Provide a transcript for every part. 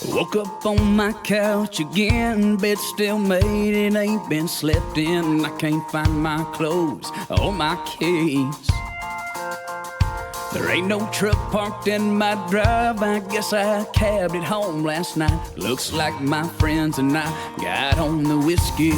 Woke up on my couch again, bed still made, it ain't been slept in. I can't find my clothes or my keys. There ain't no truck parked in my drive, I guess I cabbed it home last night. Looks like my friends and I got on the whiskey.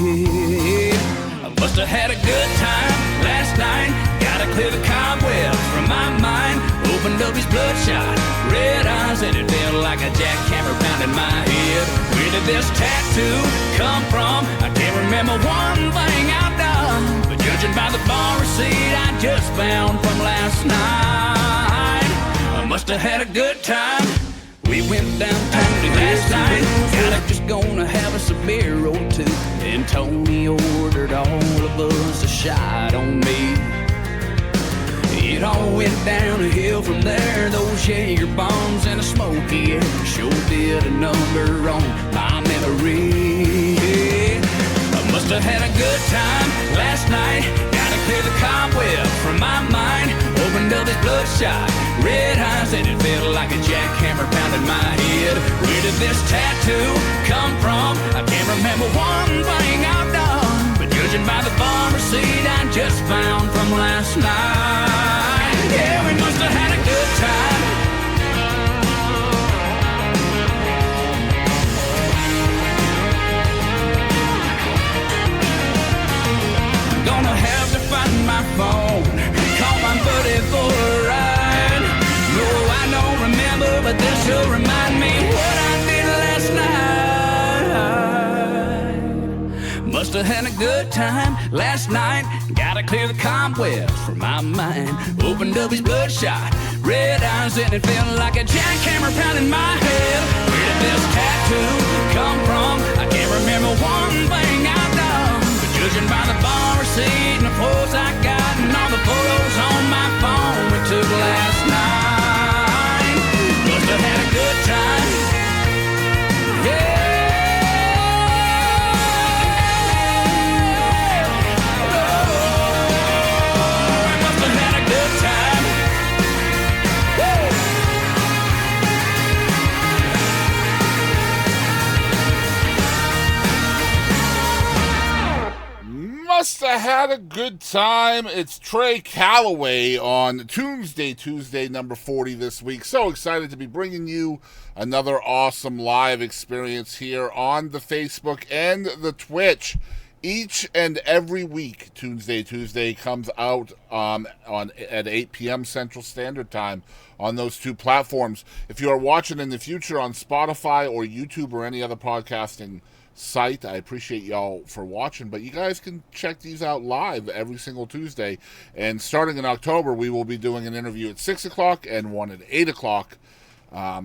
I must have had a good time last night, gotta clear the cobwebs from my mind. Opened up his bloodshot red eyes and it felt like a jackhammer pounding my head. Where did this tattoo come from? I can't remember one thing I've done, but judging by the bar receipt I just found from last night, I must have had a good time. We went downtown last night, got up just gonna have us a beer or two, and Tony ordered all of us a shot on me. It all went downhill from there. Those Jaeger bombs and a smoky air sure did a number on my memory. I must have had a good time last night, gotta clear the cobwebs from my mind. Opened up his bloodshot red eyes and it felt like a jackhammer pounding my head. Where did this tattoo come from? I can't remember one thing I've done, but judging by the bar receipt I just found from last night, yeah, we must have had a good time. I'm gonna have to find my phone, call my buddy for a ride. No, I don't remember, but this will remind me what I did last night. Must have had a good time last night, gotta clear the cobwebs from my mind. Opened up his bloodshot red eyes and it felt like a jackhammer pounding my head. Where did this tattoo come from? I can't remember one thing I've done, but judging by the bar receipt and the photos I got and all the photos on my phone we took last night, must have had a good time. Yeah. Must have had a good time. It's Trey Calloway on Tunesday Tuesday, number 40 this week. So excited to be bringing you another awesome live experience here on the Facebook and the Twitch. Each and every week, Tunesday Tuesday comes out at 8 p.m. Central Standard Time on those two platforms. If you are watching in the future on Spotify or YouTube or any other podcasting site, I appreciate y'all for watching, but you guys can check these out live every single Tuesday. And starting in October, we will be doing an interview at 6 o'clock and one at 8 o'clock.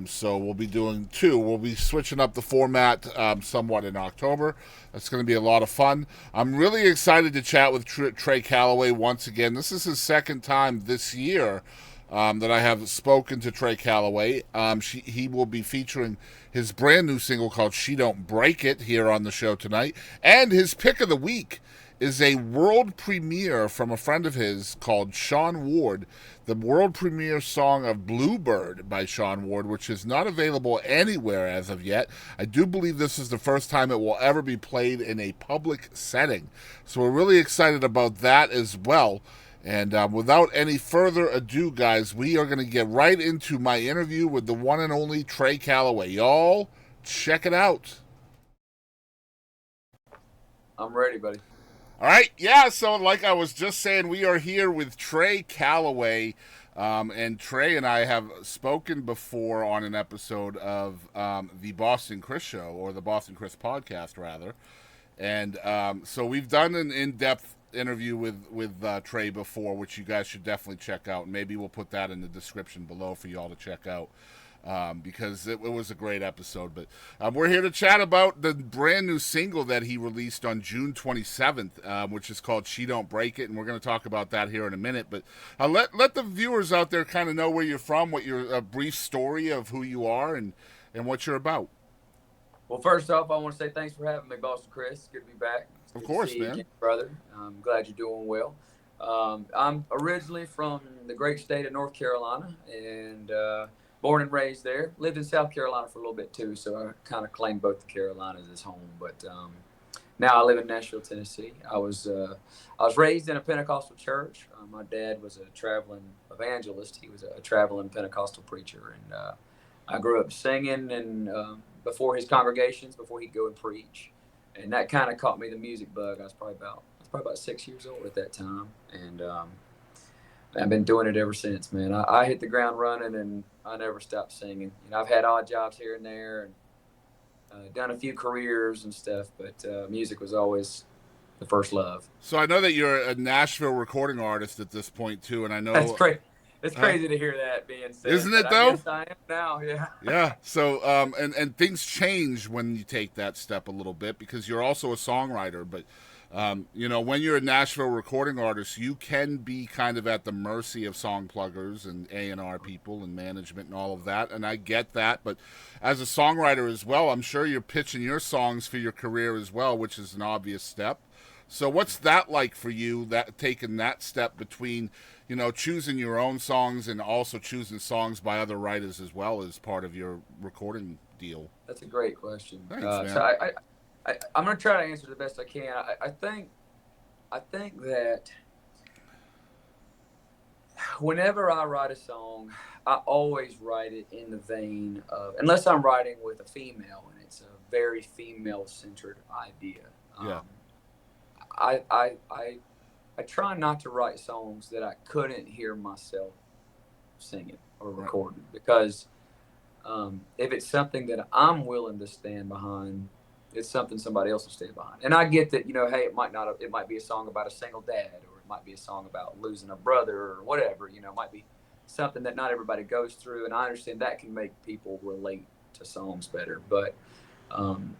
So we'll be doing two. We'll be switching up the format somewhat in October. That's going to be a lot of fun. I'm really excited to chat with Trey Calloway once again. This is his second time this year that I have spoken to Trey Calloway. He will be featuring his brand new single called She Don't Break It here on the show tonight. And his pick of the week is a world premiere from a friend of his called Shawn Ward, the world premiere song of Bluebird by Shawn Ward, which is not available anywhere as of yet. I do believe this is the first time it will ever be played in a public setting. So we're really excited about that as well. And without any further ado, guys, we are going to get right into my interview with the one and only Trey Calloway. Y'all, check it out. I'm ready, buddy. All right, yeah, so like I was just saying, we are here with Trey Calloway, and Trey and I have spoken before on an episode of the Boston Chris Show, or the Boston Chris podcast, rather. And so we've done an in-depth interview with Trey before, which you guys should definitely check out. Maybe we'll put that in the description below for y'all to check out, because it was a great episode. But we're here to chat about the brand new single that he released on June 27th, which is called She Don't Break It, and we're going to talk about that here in a minute. But let the viewers out there kind of know where you're from, what your brief story of who you are, and what you're about. Well, first off, I want to say thanks for having me, Boston Chris. Good to be back. Of course, man. You, brother. I'm glad you're doing well. I'm originally from the great state of North Carolina, and born and raised there. Lived in South Carolina for a little bit too, so I kind of claim both the Carolinas as home. But now I live in Nashville, Tennessee. I was raised in a Pentecostal church. My dad was a traveling evangelist. He was a traveling Pentecostal preacher, and I grew up singing and before his congregations, before he'd go and preach, and that kind of caught me the music bug. I was probably about 6 years old at that time, and I've been doing it ever since, man. I hit the ground running, and I never stopped singing. You know, I've had odd jobs here and there, and done a few careers and stuff, but music was always the first love. So I know that you're a Nashville recording artist at this point too, and I know That's crazy. It's crazy to hear that being said. Isn't it though? I guess I am now, yeah. Yeah. So and things change when you take that step a little bit because you're also a songwriter, but you know, when you're a Nashville recording artist, you can be kind of at the mercy of song pluggers and A&R people and management and all of that, and I get that. But as a songwriter as well, I'm sure you're pitching your songs for your career as well, which is an obvious step. So what's that like for you, that taking that step between, you know, choosing your own songs and also choosing songs by other writers as well as part of your recording deal? That's a great question. Thanks, man. So I'm going to try to answer the best I can. I think that whenever I write a song, I always write it in the vein of, unless I'm writing with a female and it's a very female-centered idea. Yeah. I try not to write songs that I couldn't hear myself singing or recording, because if it's something that I'm willing to stand behind, it's something somebody else will stand behind. And I get that, you know, hey, it might be a song about a single dad, or it might be a song about losing a brother or whatever, you know, it might be something that not everybody goes through. And I understand that can make people relate to songs better. But I'm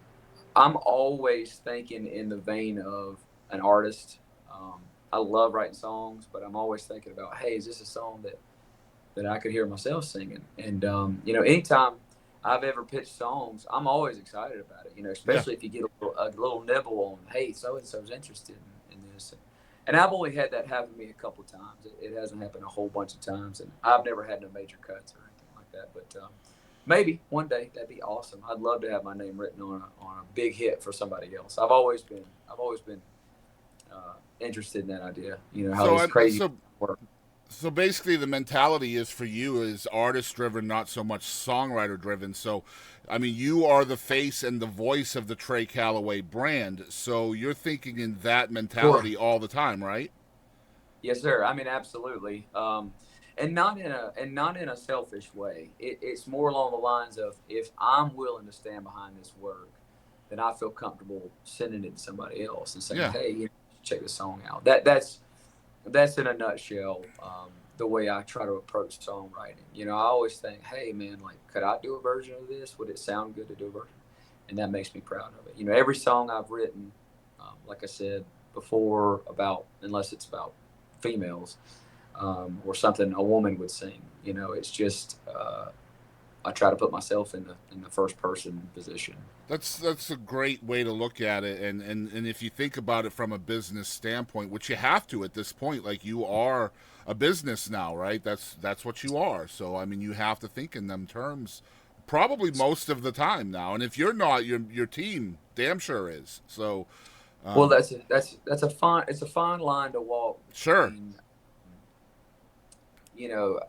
always thinking in the vein of an artist. I love writing songs, but I'm always thinking about, hey, is this a song that I could hear myself singing? And, you know, anytime I've ever pitched songs, I'm always excited about it, you know, especially if you get a little nibble on, hey, so-and-so's interested in this. And I've only had that happen to me a couple of times. It hasn't happened a whole bunch of times, and I've never had no major cuts or anything like that. But maybe one day that'd be awesome. I'd love to have my name written on a big hit for somebody else. I've always been interested in that idea. You know, how this crazy work. So basically the mentality is for you is artist driven, not so much songwriter driven. So, I mean, you are the face and the voice of the Trey Calloway brand. So you're thinking in that mentality all the time, right? Yes, sir. I mean, absolutely. And not in a selfish way. It's more along the lines of, if I'm willing to stand behind this work, then I feel comfortable sending it to somebody else and saying, hey, you know, check this song out. That's in a nutshell the way I try to approach songwriting. You know, I always think, hey, man, like, could I do a version of this? Would it sound good to do a version? And that makes me proud of it. You know, every song I've written, like I said before, unless it's about females or something a woman would sing, you know, it's just I try to put myself in the first person position. That's a great way to look at it, and if you think about it from a business standpoint, which you have to at this point, like, you are a business now, right? That's what you are. So I mean, you have to think in them terms, probably most of the time now. And if you're not, your team damn sure is. So, well, it's a fine line to walk. Sure. Between, you know,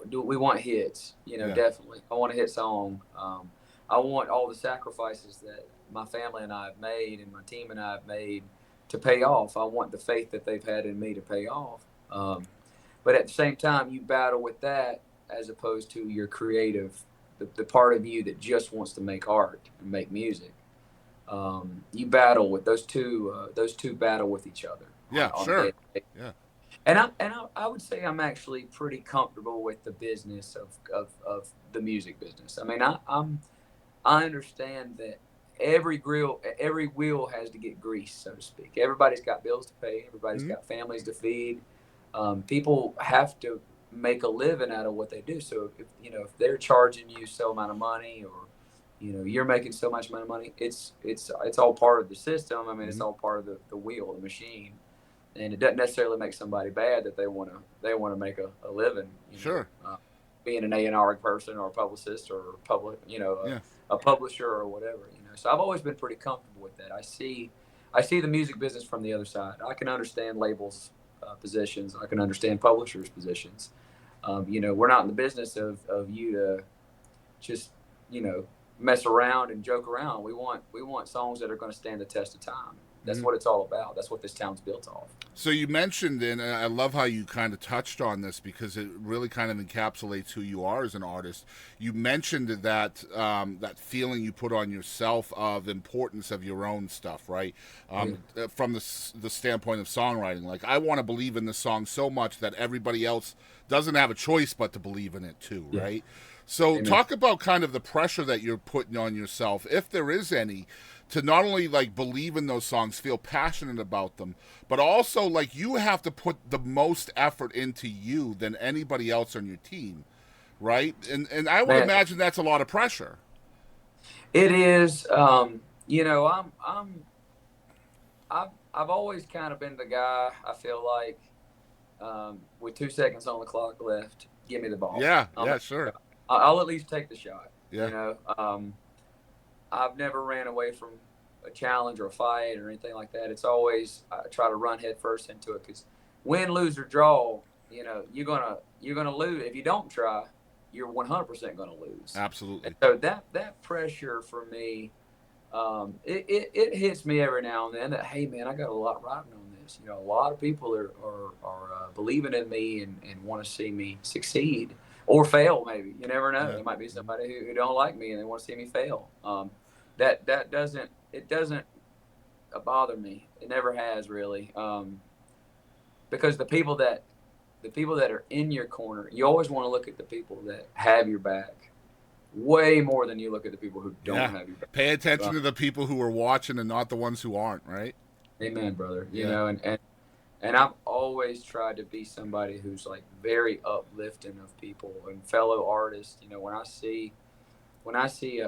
do we want hits? You know, definitely. I want a hit song. I want all the sacrifices that my family and I have made and my team and I have made to pay off. I want the faith that they've had in me to pay off. But at the same time, you battle with that as opposed to your creative, the part of you that just wants to make art and make music. You battle with those two battle with each other. Yeah, sure. Yeah. And I would say I'm actually pretty comfortable with the business of the music business. I mean, I understand that every wheel has to get greased, so to speak. Everybody's got bills to pay. Everybody's got families to feed. People have to make a living out of what they do. So if they're charging you so amount of money, or you're making so much amount of money, it's all part of the system. I mean, it's all part of the wheel, the machine. And it doesn't necessarily make somebody bad that they want to make a living. Sure. being an A&R person or a publicist or a publisher or whatever. So I've always been pretty comfortable with that. I see the music business from the other side. I can understand labels' positions. I can understand publishers' positions. We're not in the business of you to just mess around and joke around. We want songs that are going to stand the test of time. That's what it's all about. That's what this town's built off. So you mentioned, and I love how you kind of touched on this because it really kind of encapsulates who you are as an artist. You mentioned that that feeling you put on yourself of importance of your own stuff, right? From the standpoint of songwriting. Like, I want to believe in this song so much that everybody else doesn't have a choice but to believe in it too, right? So Amen. Talk about kind of the pressure that you're putting on yourself, if there is any, to not only like believe in those songs, feel passionate about them, but also like you have to put the most effort into you than anybody else on your team, right? And I would imagine that's a lot of pressure. It is. I've always kind of been the guy. I feel like with 2 seconds on the clock left, give me the ball. Yeah, sure. I'll at least take the shot. Yeah. I've never ran away from a challenge or a fight or anything like that. It's always I try to run head first into it, because win, lose, or draw, you're gonna lose if you don't try. You're 100% gonna lose. Absolutely. And so that pressure for me, it hits me every now and then that, hey man, I got a lot riding on this. A lot of people are believing in me and want to see me succeed. Or fail, maybe. You never know. There might be somebody who don't like me and they want to see me fail. That doesn't bother me. It never has, really. Because the people that are in your corner, you always want to look at the people that have your back way more than you look at the people who don't have your back. Pay attention to the people who are watching and not the ones who aren't, right? Amen, brother. And I've always tried to be somebody who's like very uplifting of people and fellow artists. When I see a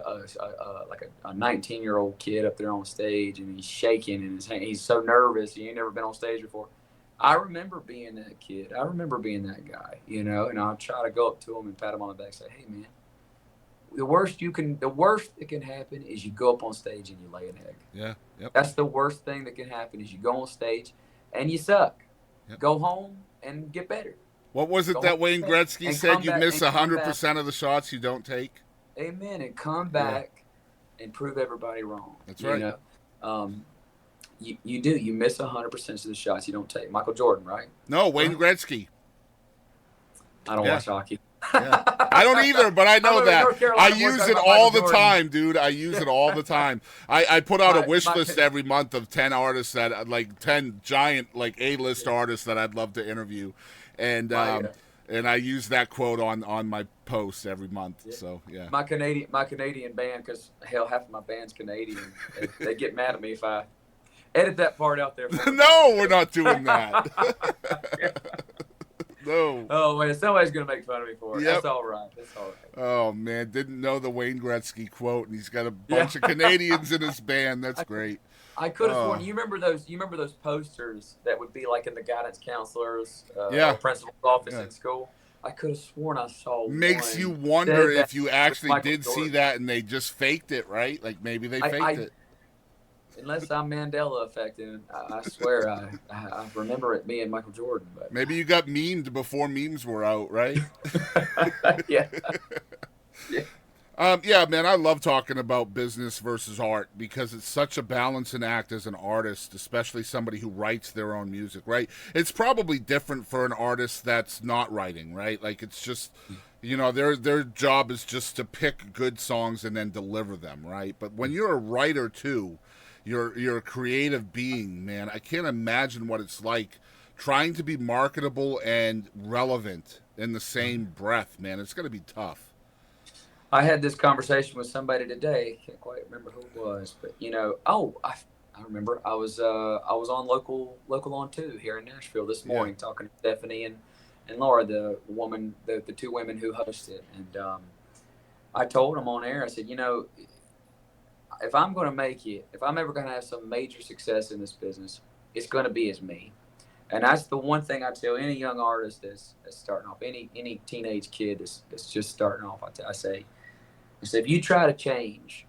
19-year-old kid up there on stage and he's shaking and he's so nervous, he ain't never been on stage before. I remember being that kid. I remember being that guy, and I'll try to go up to him and pat him on the back and say, hey man, the worst that can happen is you go up on stage and you lay an egg. Yeah. Yep. That's the worst thing that can happen is you go on stage and you suck. Yep. Go home and get better. What was it that Wayne Gretzky said? You miss 100% of the shots you don't take. Amen. And come back and prove everybody wrong. That's right. You do. You miss 100% of the shots you don't take. Michael Jordan, right? No, Wayne Gretzky. I don't watch hockey. Yeah. I don't either, but I know that. I use it all the time, dude. I use it all the time. I put out a wish list every month of 10 artists that, like 10 giant, like A-list artists that I'd love to interview. And and I use that quote on my post every month. Yeah. So, yeah. My Canadian band, because hell, half of my band's Canadian. They get mad at me if I edit that part out there. No, we're not doing that. No. Oh, man, somebody's going to make fun of me for it. Yep. That's all right. Oh, man, didn't know the Wayne Gretzky quote, and he's got a bunch of Canadians in his band. That's great. I could have sworn. You remember those posters that would be like in the guidance counselor's or principal's office in school? I could have sworn I saw Makes one you wonder if you actually did see that and they just faked it, right? Like maybe they faked it. Unless I'm Mandela affected, I swear I remember it being Michael Jordan. But maybe you got memed before memes were out, right? Yeah. Yeah, man, I love talking about business versus art because it's such a balancing act as an artist, especially somebody who writes their own music, right? It's probably different for an artist that's not writing, right? Like it's just, their job is just to pick good songs and then deliver them, right? But when you're a writer too, you're a creative being, man. I can't imagine what it's like trying to be marketable and relevant in the same breath, man. It's going to be tough. I had this conversation with somebody today. Can't quite remember who it was, but I remember. I was on local on 2 here in Nashville this morning talking to Stephanie and Laura, the two women who hosted, and I told them on air. I said, if I'm going to make it, if I'm ever going to have some major success in this business, it's going to be as me. And that's the one thing I tell any young artist that's starting off, any teenage kid that's just starting off. I say, if you try to change,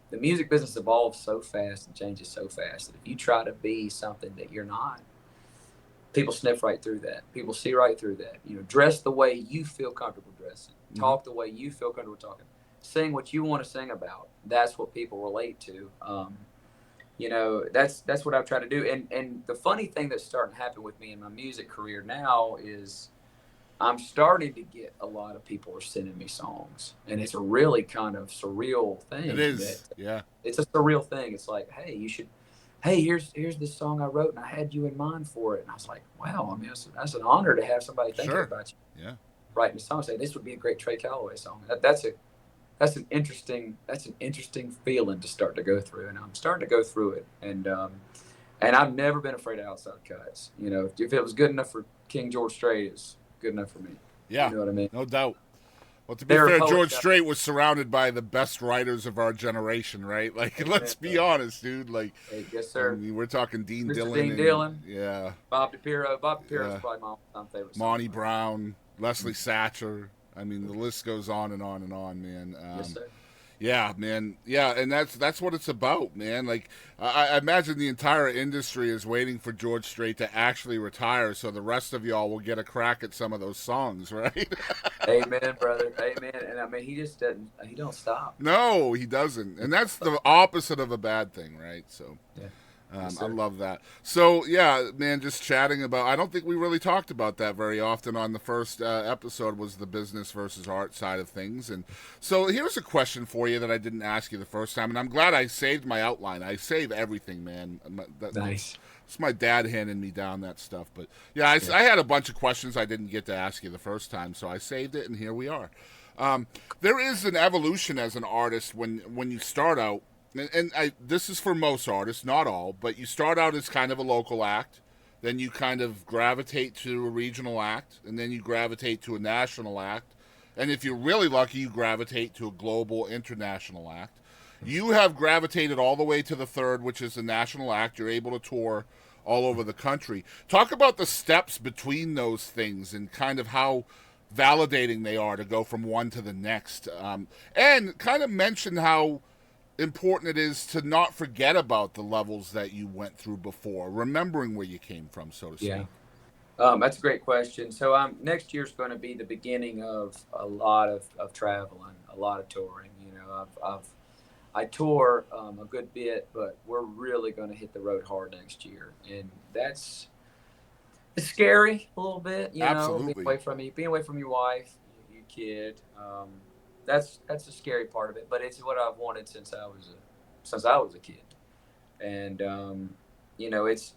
the music business evolves so fast and changes so fast that if you try to be something that you're not, people sniff right through that. People see right through that. You know, dress the way you feel comfortable dressing, talk the way you feel comfortable talking, sing what you want to sing about. That's what people relate to. You know, that's what I've tried to do. And the funny thing that's starting to happen with me in my music career now is I'm starting to get a lot of people are sending me songs, and it's a really kind of surreal thing. It is, yeah. It's a surreal thing. It's like, hey, you should. Hey, here's this song I wrote, and I had you in mind for it. And I was like, wow, I mean, that's an honor to have somebody thinking about you. Yeah. Writing a song, saying this would be a great Trey Calloway song. That's an interesting feeling to start to go through, and I'm starting to go through it. And I've never been afraid of outside cuts. You know, if it was good enough for King George Strait, it's good enough for me. Yeah, you know what I mean? No doubt. Well, to be fair, George Strait was surrounded by the best writers of our generation, right? Like, let's be honest, dude. Like, yes, sir. I mean, we're talking Dean Mr. Dillon. Dean Dillon. Yeah. Bob DiPiero. Bob DiPiero is probably my all-time favorite. Monty Brown, Leslie Satcher. I mean, the list goes on and on and on, man. Yes, sir. Yeah, man. Yeah, and that's what it's about, man. Like, I imagine the entire industry is waiting for George Strait to actually retire so the rest of y'all will get a crack at some of those songs, right? Amen, brother. Amen. And I mean, he don't stop. No, he doesn't. And that's the opposite of a bad thing, right? So, yeah. I love that. So, yeah, man, just chatting about, I don't think we really talked about that very often on the first episode, was the business versus art side of things. And so here's a question for you that I didn't ask you the first time, and I'm glad I saved my outline. I save everything, man. Nice. It's my dad handing me down that stuff. But, yeah, I had a bunch of questions I didn't get to ask you the first time, so I saved it, and here we are. There is an evolution as an artist when you start out. And this is for most artists, not all, but you start out as kind of a local act, then you kind of gravitate to a regional act, and then you gravitate to a national act, and if you're really lucky, you gravitate to a global, international act. You have gravitated all the way to the third, which is a national act. You're able to tour all over the country. Talk about the steps between those things and kind of how validating they are to go from one to the next, and kind of mention how important it is to not forget about the levels that you went through before, remembering where you came from, so to speak. Yeah, that's a great question. So next year's going to be the beginning of a lot of traveling, a lot of touring. You know, I tour a good bit, but we're really going to hit the road hard next year, and it's scary a little bit. You Absolutely. know, being away from your wife, your kid. That's the scary part of it, but it's what I've wanted since I was a kid, and you know, it's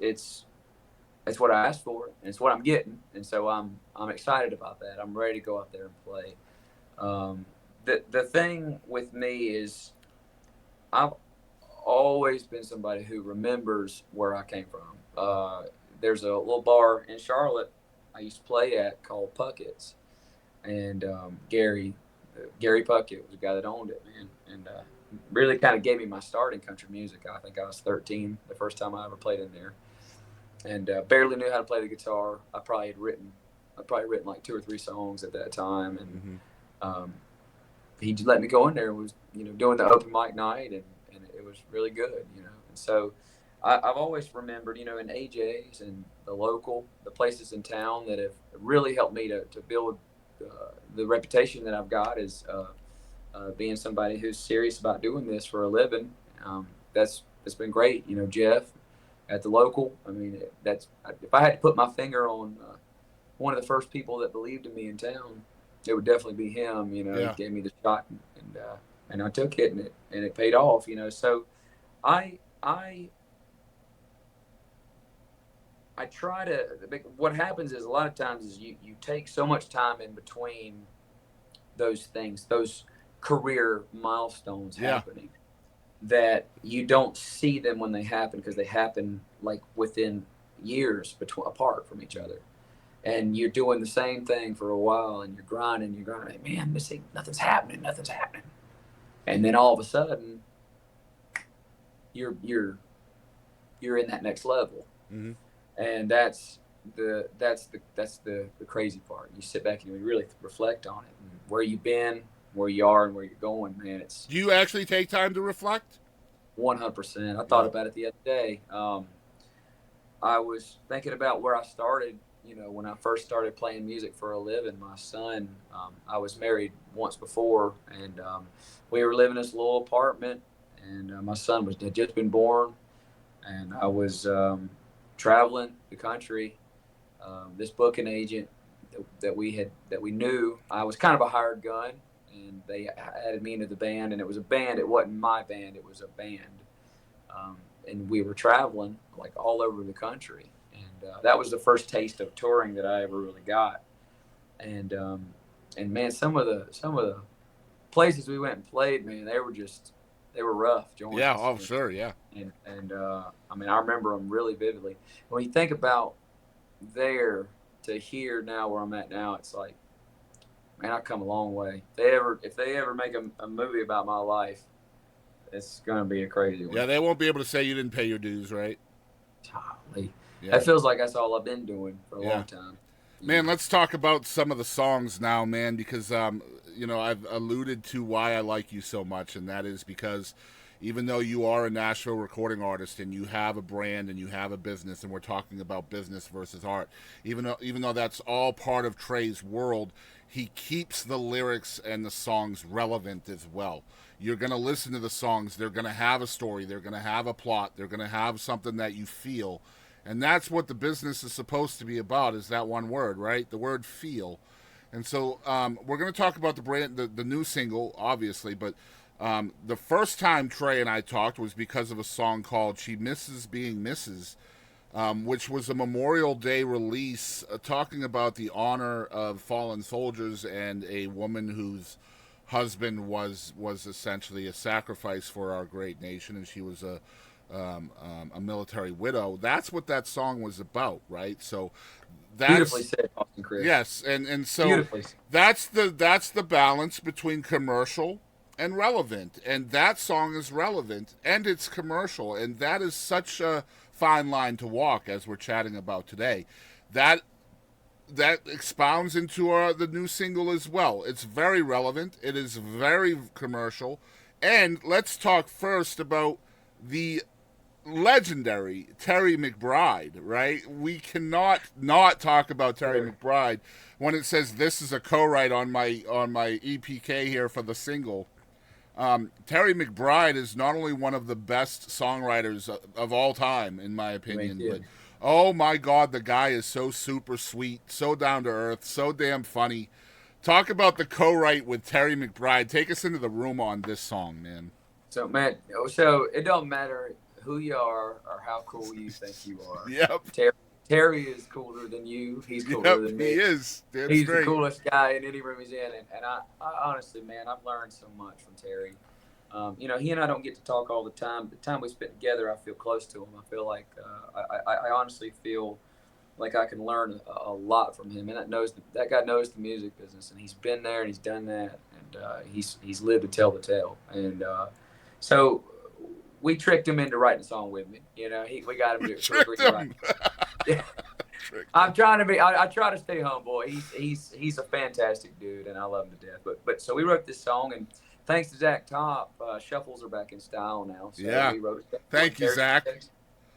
what I asked for, and it's what I'm getting, and so I'm excited about that. I'm ready to go out there and play. The thing with me is I've always been somebody who remembers where I came from. There's a little bar in Charlotte I used to play at called Puckett's, and Gary Puckett was the guy that owned it, man, and really kind of gave me my start in country music. I think I was 13 the first time I ever played in there, and barely knew how to play the guitar. I'd probably written like 2 or 3 songs at that time, and he let me go in there and was, you know, doing the open mic night, and it was really good, you know. And so I've always remembered, you know, in AJ's and the places in town that have really helped me to build the reputation that I've got is being somebody who's serious about doing this for a living. That's been great. You know, Jeff at the local. I mean, if I had to put my finger on one of the first people that believed in me in town, it would definitely be him. You know, He gave me the shot, and I took it, and it paid off. You know, so I try to. What happens is a lot of times is you take so much time in between those things, those career milestones happening, that you don't see them when they happen, because they happen like within years apart from each other, and you're doing the same thing for a while, and you're grinding, man, nothing's happening, and then all of a sudden you're in that next level. Mm-hmm. And that's the crazy part. You sit back and you really reflect on it, and where you've been, where you are, and where you're going. Man, it's Do you actually take time to reflect? 100%. I thought Yeah. about it the other day. I was thinking about where I started. You know, when I first started playing music for a living, my son, I was married once before, and we were living in this little apartment, and my son had just been born, and I was traveling the country. This booking agent that we knew, I was kind of a hired gun, and they added me into the band, and it was a band. It wasn't my band; it was a band, and we were traveling like all over the country, and that was the first taste of touring that I ever really got. And man, some of the places we went and played, man, they were rough Yeah. joints. Oh, sure. Yeah. And I mean, I remember them really vividly. When you think about there to here now where I'm at now, it's like, man, I've come a long way. If they ever make a movie about my life, it's gonna be a crazy one. Yeah. They won't be able to say you didn't pay your dues, right? Golly. Yeah. It feels like that's all I've been doing for a Yeah. long time. Man, let's talk about some of the songs now, man, because I've alluded to why I like you so much, and that is because even though you are a Nashville recording artist and you have a brand and you have a business, and we're talking about business versus art, even though that's all part of Trey's world, he keeps the lyrics and the songs relevant as well. You're going to listen to the songs, they're going to have a story, they're going to have a plot, they're going to have something that you feel. And that's what the business is supposed to be about, is that one word, right? The word feel. And so we're going to talk about the new single, obviously, but the first time Trey and I talked was because of a song called She Misses Being Mrs., which was a Memorial Day release talking about the honor of fallen soldiers and a woman whose husband was essentially a sacrifice for our great nation, and she was a military widow. That's what that song was about, right? So Beautifully that's said, Austin Chris. yes, and so Beautifully said. that's the balance between commercial and relevant, and that song is relevant and it's commercial, and that is such a fine line to walk, as we're chatting about today. That expounds into the new single as well. It's very relevant. It is very commercial. And let's talk first about the legendary Terry McBride, right? We cannot not talk about Terry McBride when it says this is a co-write on my EPK here for the single. Terry McBride is not only one of the best songwriters of all time, in my opinion, but oh my God, the guy is so super sweet, so down to earth, so damn funny. Talk about the co-write with Terry McBride. Take us into the room on this song, man. So, man, so it don't matter who you are or how cool you think you are. Yep. Terry is cooler than you. He's cooler than me. He is. That's he's great. The coolest guy in any room he's in. And I honestly, man, I've learned so much from Terry. He and I don't get to talk all the time. The time we spent together, I feel close to him. I feel like I honestly feel like I can learn a lot from him. And that guy knows the music business, and he's been there and he's done that, and he's lived to tell the tale. And so we tricked him into writing a song with me. We got him to tricked him. Yeah. I'm trying to be. I try to stay humble. He's a fantastic dude, and I love him to death. But so we wrote this song, and thanks to Zach Top, shuffles are back in style now. So yeah. We wrote it. Thank you, Zach.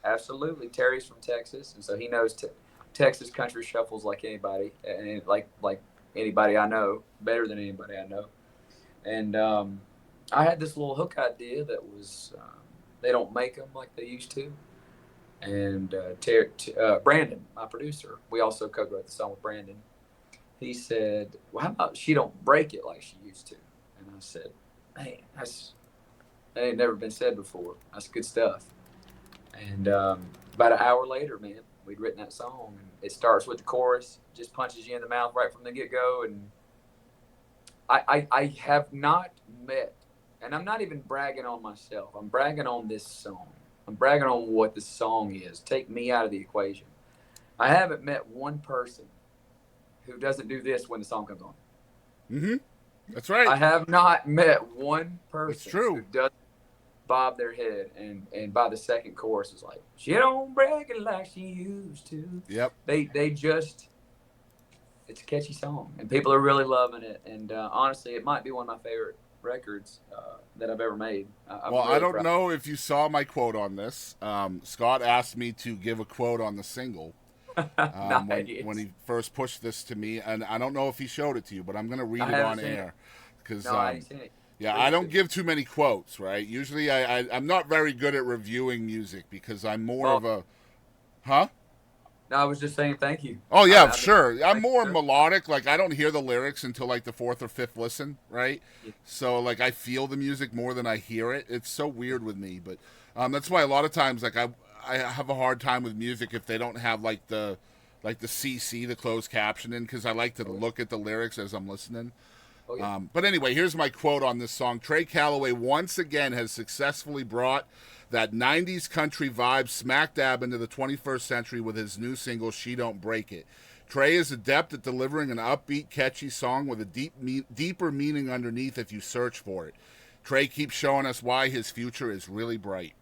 Absolutely, Terry's from Texas, and so he knows Texas country shuffles like anybody, and like anybody I know, better than anybody I know. And I had this little hook idea that was they don't make them like they used to. And Brandon, my producer, we also co-wrote the song with Brandon. He said, "Well, how about she don't break it like she used to?" And I said, "Man, that ain't never been said before. That's good stuff." And about an hour later, man, we'd written that song. And it starts with the chorus, just punches you in the mouth right from the get-go. And I have not met, and I'm not even bragging on myself. I'm bragging on this song. I'm bragging on what the song is. Take me out of the equation. I haven't met one person who doesn't do this when the song comes on. Mm-hmm. That's right. I have not met one person That's true. who doesn't bob their head, and by the second chorus is like, she don't break it like she used to. Yep. They just, it's a catchy song, and people are really loving it. And honestly, it might be one of my favorite records that I've ever made. Well, really I don't know if you saw my quote on this. Scott asked me to give a quote on the single Nice. when he first pushed this to me, and I don't know if he showed it to you, but I'm going to read I it haven't on seen air because No, I ain't seen it. yeah, Please I don't do. give too many quotes, right? Usually, I'm not very good at reviewing music because I'm more of a, huh? No, I was just saying thank you. Oh yeah, I mean, sure. I'm more sure. melodic. Like I don't hear the lyrics until like the fourth or fifth listen, right? Yeah. So like I feel the music more than I hear it. It's so weird with me, but that's why a lot of times like I have a hard time with music if they don't have like the CC, the closed captioning, because I like to look at the lyrics as I'm listening. Oh, yeah. But anyway, here's my quote on this song. Trey Calloway once again has successfully brought that 90s country vibe smack dab into the 21st century with his new single, She Don't Break It. Trey is adept at delivering an upbeat, catchy song with a deeper meaning underneath if you search for it. Trey keeps showing us why his future is really bright.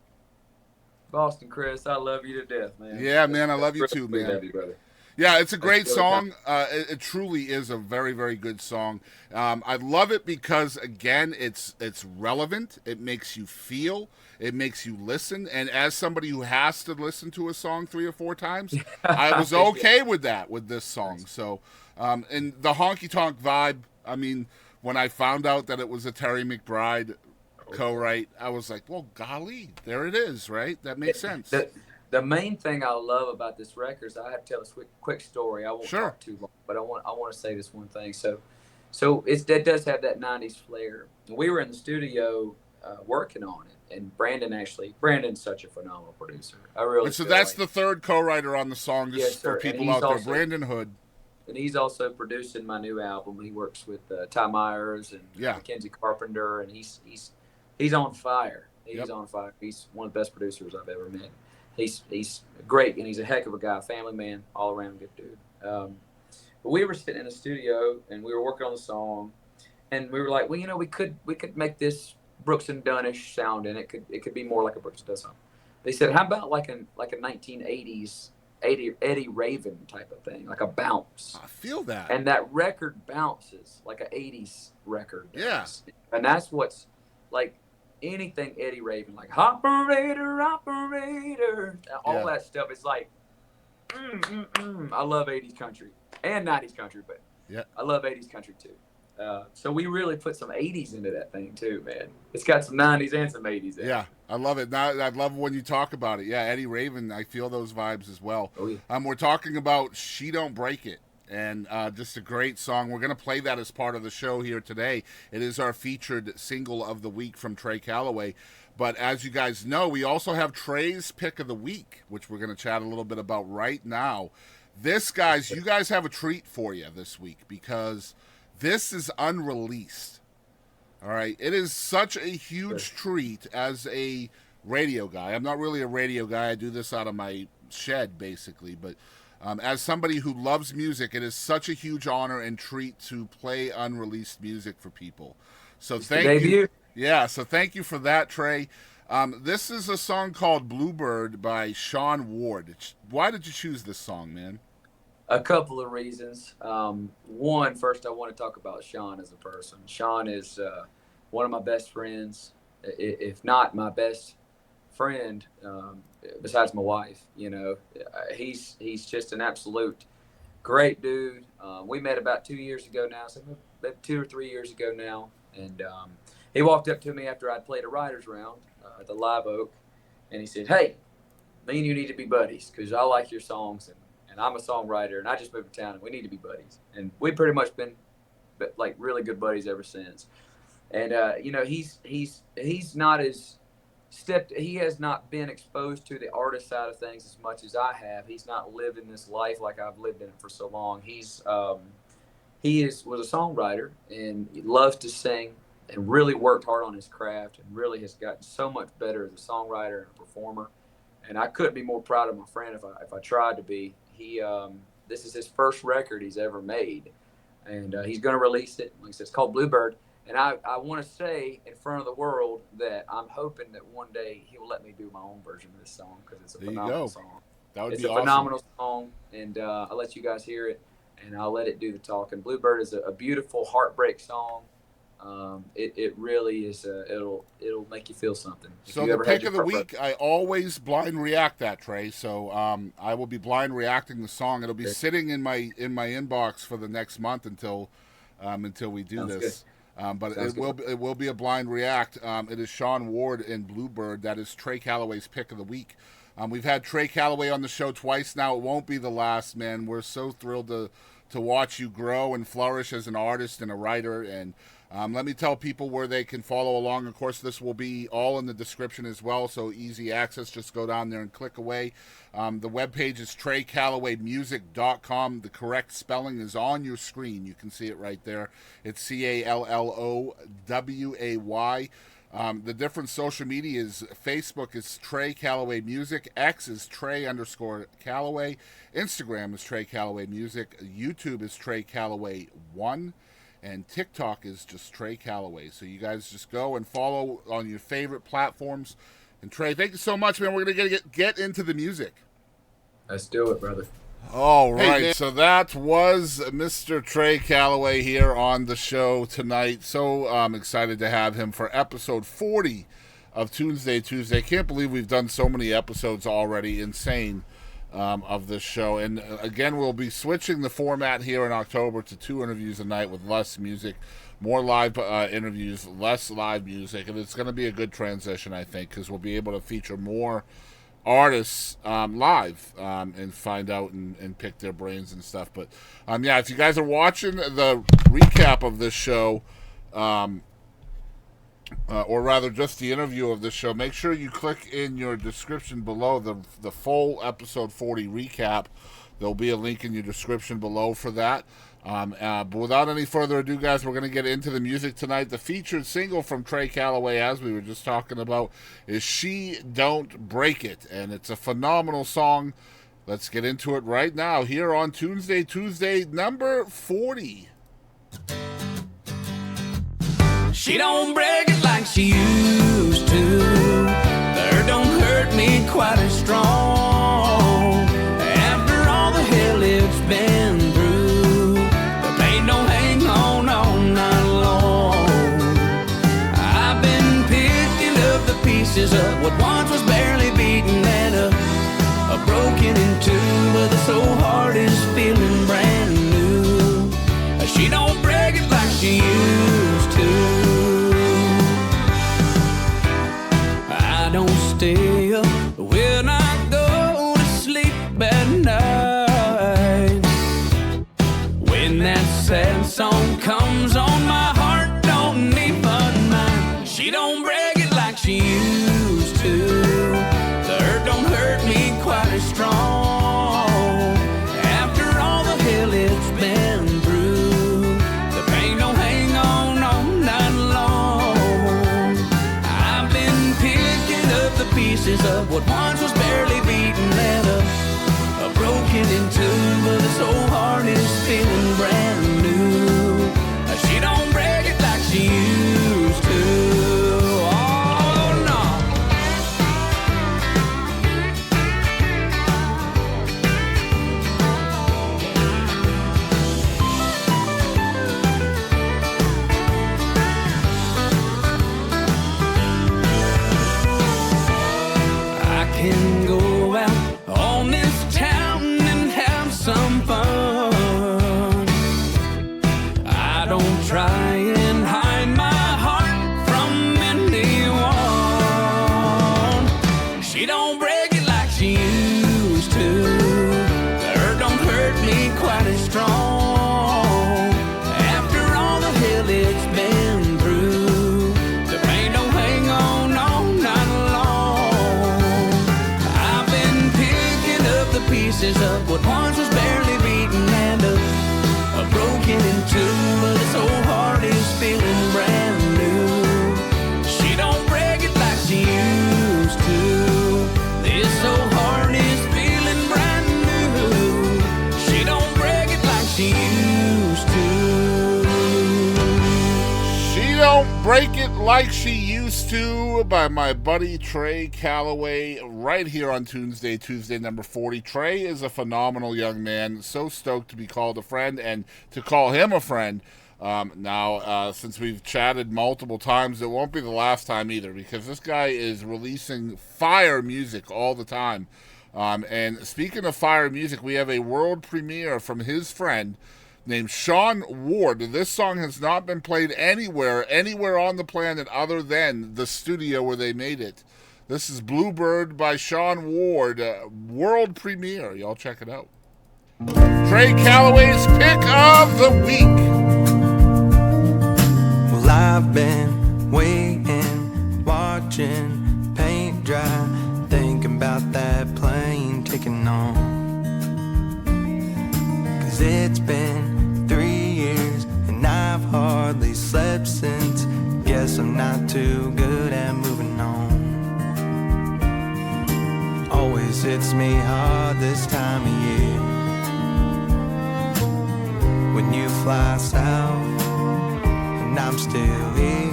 Boston Chris, I love you to death, man. Yeah, man, I love you That's too, really man. love you, brother. Yeah, it's a great That's really song. It truly is a very, very good song. I love it because, again, it's relevant. It makes you feel. It makes you listen. And as somebody who has to listen to a song 3 or 4 times, I was okay with that with this song. So, and the honky tonk vibe. I mean, when I found out that it was a Terry McBride co-write, I was like, well, golly, there it is, right? That makes sense. The main thing I love about this record is I have to tell a quick story. I won't Sure. talk too long, but I want to say this one thing. So it does have that 90s flair. We were in the studio working on it, and Brandon's such a phenomenal producer. I really So feel that's like, the third co-writer on the song, just Yes, for sir. And people he's out there. also- Brandon Hood. and he's also producing my new album. He works with Ty Myers and Yeah. Mackenzie Carpenter, and he's on fire. He's Yep. on fire. He's one of the best producers I've ever met. He's great, and he's a heck of a guy, family man, all around good dude. But we were sitting in the studio, and we were working on the song, and we were like, well, we could make this Brooks and Dunnish sound, and it could be more like a Brooks and Dunn song. They said, how about like a 1980s Eddie Raven type of thing, like a bounce. I feel that. And that record bounces like an 80s record does. Yeah. And that's what's like anything Eddie Raven, like operator, all Yeah. that stuff. It's like, I love 80s country and 90s country, but Yeah. I love 80s country too. So we really put some 80s into that thing too, man. It's got some 90s and some 80s in it. Yeah, I love it. Now, I love when you talk about it. Yeah, Eddie Raven, I feel those vibes as well. Oh, yeah. We're talking about She Don't Break It, and just a great song. We're going to play that as part of the show here today. It is our featured single of the week from Trey Calloway. But as you guys know, we also have Trey's Pick of the Week, which we're going to chat a little bit about right now. This, guys, you guys have a treat for you this week because this is unreleased. All right. It is such a huge treat as a radio guy. I'm not really a radio guy. I do this out of my shed, basically. But as somebody who loves music, it is such a huge honor and treat to play unreleased music for people. So thank you. Yeah, so thank you for that, Trey. This is a song called Bluebird by Shawn Ward. Why did you choose this song, man? A couple of reasons. One, first, I want to talk about Shawn as a person. Shawn is one of my best friends, if not my best friend, besides my wife. He's just an absolute great dude. We met about 2 years ago now, so about 2 or 3 years ago now, and he walked up to me after I'd played a writers round at the Live Oak, and he said, "Hey, me and you need to be buddies because I like your songs and I'm a songwriter, and I just moved to town, and we need to be buddies." And we've pretty much been like really good buddies ever since. And he's not as he has not been exposed to the artist side of things as much as I have. He's not lived in this life like I've lived in it for so long. Was a songwriter and he loves to sing and really worked hard on his craft and really has gotten so much better as a songwriter and a performer. And I couldn't be more proud of my friend if I tried to be. This is his first record he's ever made, and he's going to release it. Like I said, it's called Bluebird, And I want to say in front of the world that I'm hoping that one day he will let me do my own version of this song, because it's a phenomenal song. That would it's be a awesome. phenomenal song, and I'll let you guys hear it, and I'll let it do the talking. Bluebird is a beautiful heartbreak song. It really is. It'll make you feel something. So the pick of the week, I always blind react that, Trey. So I will be blind reacting the song. It'll be sitting in my inbox for the next month until we do this. But it will be a blind react. It is Shawn Ward and Bluebird. That is Trey Calloway's pick of the week. We've had Trey Calloway on the show twice now. It won't be the last, man. We're so thrilled to watch you grow and flourish as an artist and a writer. And let me tell people where they can follow along. Of course, this will be all in the description as well, so easy access. Just go down there and click away. The webpage is TreyCallowayMusic.com. The correct spelling is on your screen. You can see it right there. It's Calloway. The different social media is Facebook is Trey Calloway Music, X is Trey_Calloway, Instagram is Trey Calloway Music, YouTube is Trey Calloway 1, and TikTok is just Trey Calloway. So you guys just go and follow on your favorite platforms. And Trey, thank you so much, man. We're going to get into the music. Let's do it, brother. All right, so that was Mr. Trey Calloway here on the show tonight. So I'm excited to have him for episode 40 of Tunesday Tuesday. Can't believe we've done so many episodes already. Insane of this show. And again, we'll be switching the format here in October to 2 interviews a night with less music, more live interviews, less live music. And it's going to be a good transition, I think, because we'll be able to feature more artists live and find out and pick their brains and stuff. But yeah, if you guys are watching the recap of this show, or rather just the interview of this show, make sure you click in your description below the full episode 40 recap. There'll be a link in your description below for that. But without any further ado, guys, we're going to get into the music tonight. The featured single from Trey Calloway, as we were just talking about, is She Don't Break It, and it's a phenomenal song. Let's get into it right now here on Tunesday Tuesday, number 40. She don't break it like she used to. There don't hurt me quite as strong. After all the hell it's been through, the pain don't hang on all night long. I've been picking up the pieces of what once was barely beaten and broken in two, but the soul heart is feeling brand new. She don't break it like she used to. I don't stay up when I go to sleep at night. When that sad song comes on, my heart don't even mind. She don't break it like she used to. The hurt don't hurt me quite as strong. After all the hell it's been through, the pain don't hang on all night long. I've been picking up the pieces of what once was barely beaten and broken in two, but this whole heart is feeling brand new. She don't break it like she used to. Oh no. I can go out on this town and have some fun. I don't try and hide my heart from anyone. She don't break it like she used to. The hurt don't hurt me quite as strong. After all the hell it's been through, the pain don't hang on all night long. I've been picking up the pieces of what once was barely beaten and broken in two, but this whole heart is feeling brand new. She don't break it like she used to. This whole heart is feeling brand new. She don't break it like she used to. She Don't Break It Like She Used To by my buddy Trey Calloway right here on Tunesday Tuesday number 40. Trey is a phenomenal young man. So stoked to be called a friend and to call him a friend. Now, since we've chatted multiple times, it won't be the last time either, because this guy is releasing fire music all the time. And speaking of fire music, we have a world premiere from his friend named Shawn Ward. This song has not been played anywhere on the planet other than the studio where they made it. This is Bluebird by Shawn Ward, world premiere. Y'all check it out. Trey Calloway's Pick of the Week. Well, I've been waiting, watching paint dry, thinking about that plane ticking on. 'Cause it's been 3 years and I've hardly slept since. Guess I'm not too good at moving on. Always hits me hard this time of year, when you fly south and I'm still here.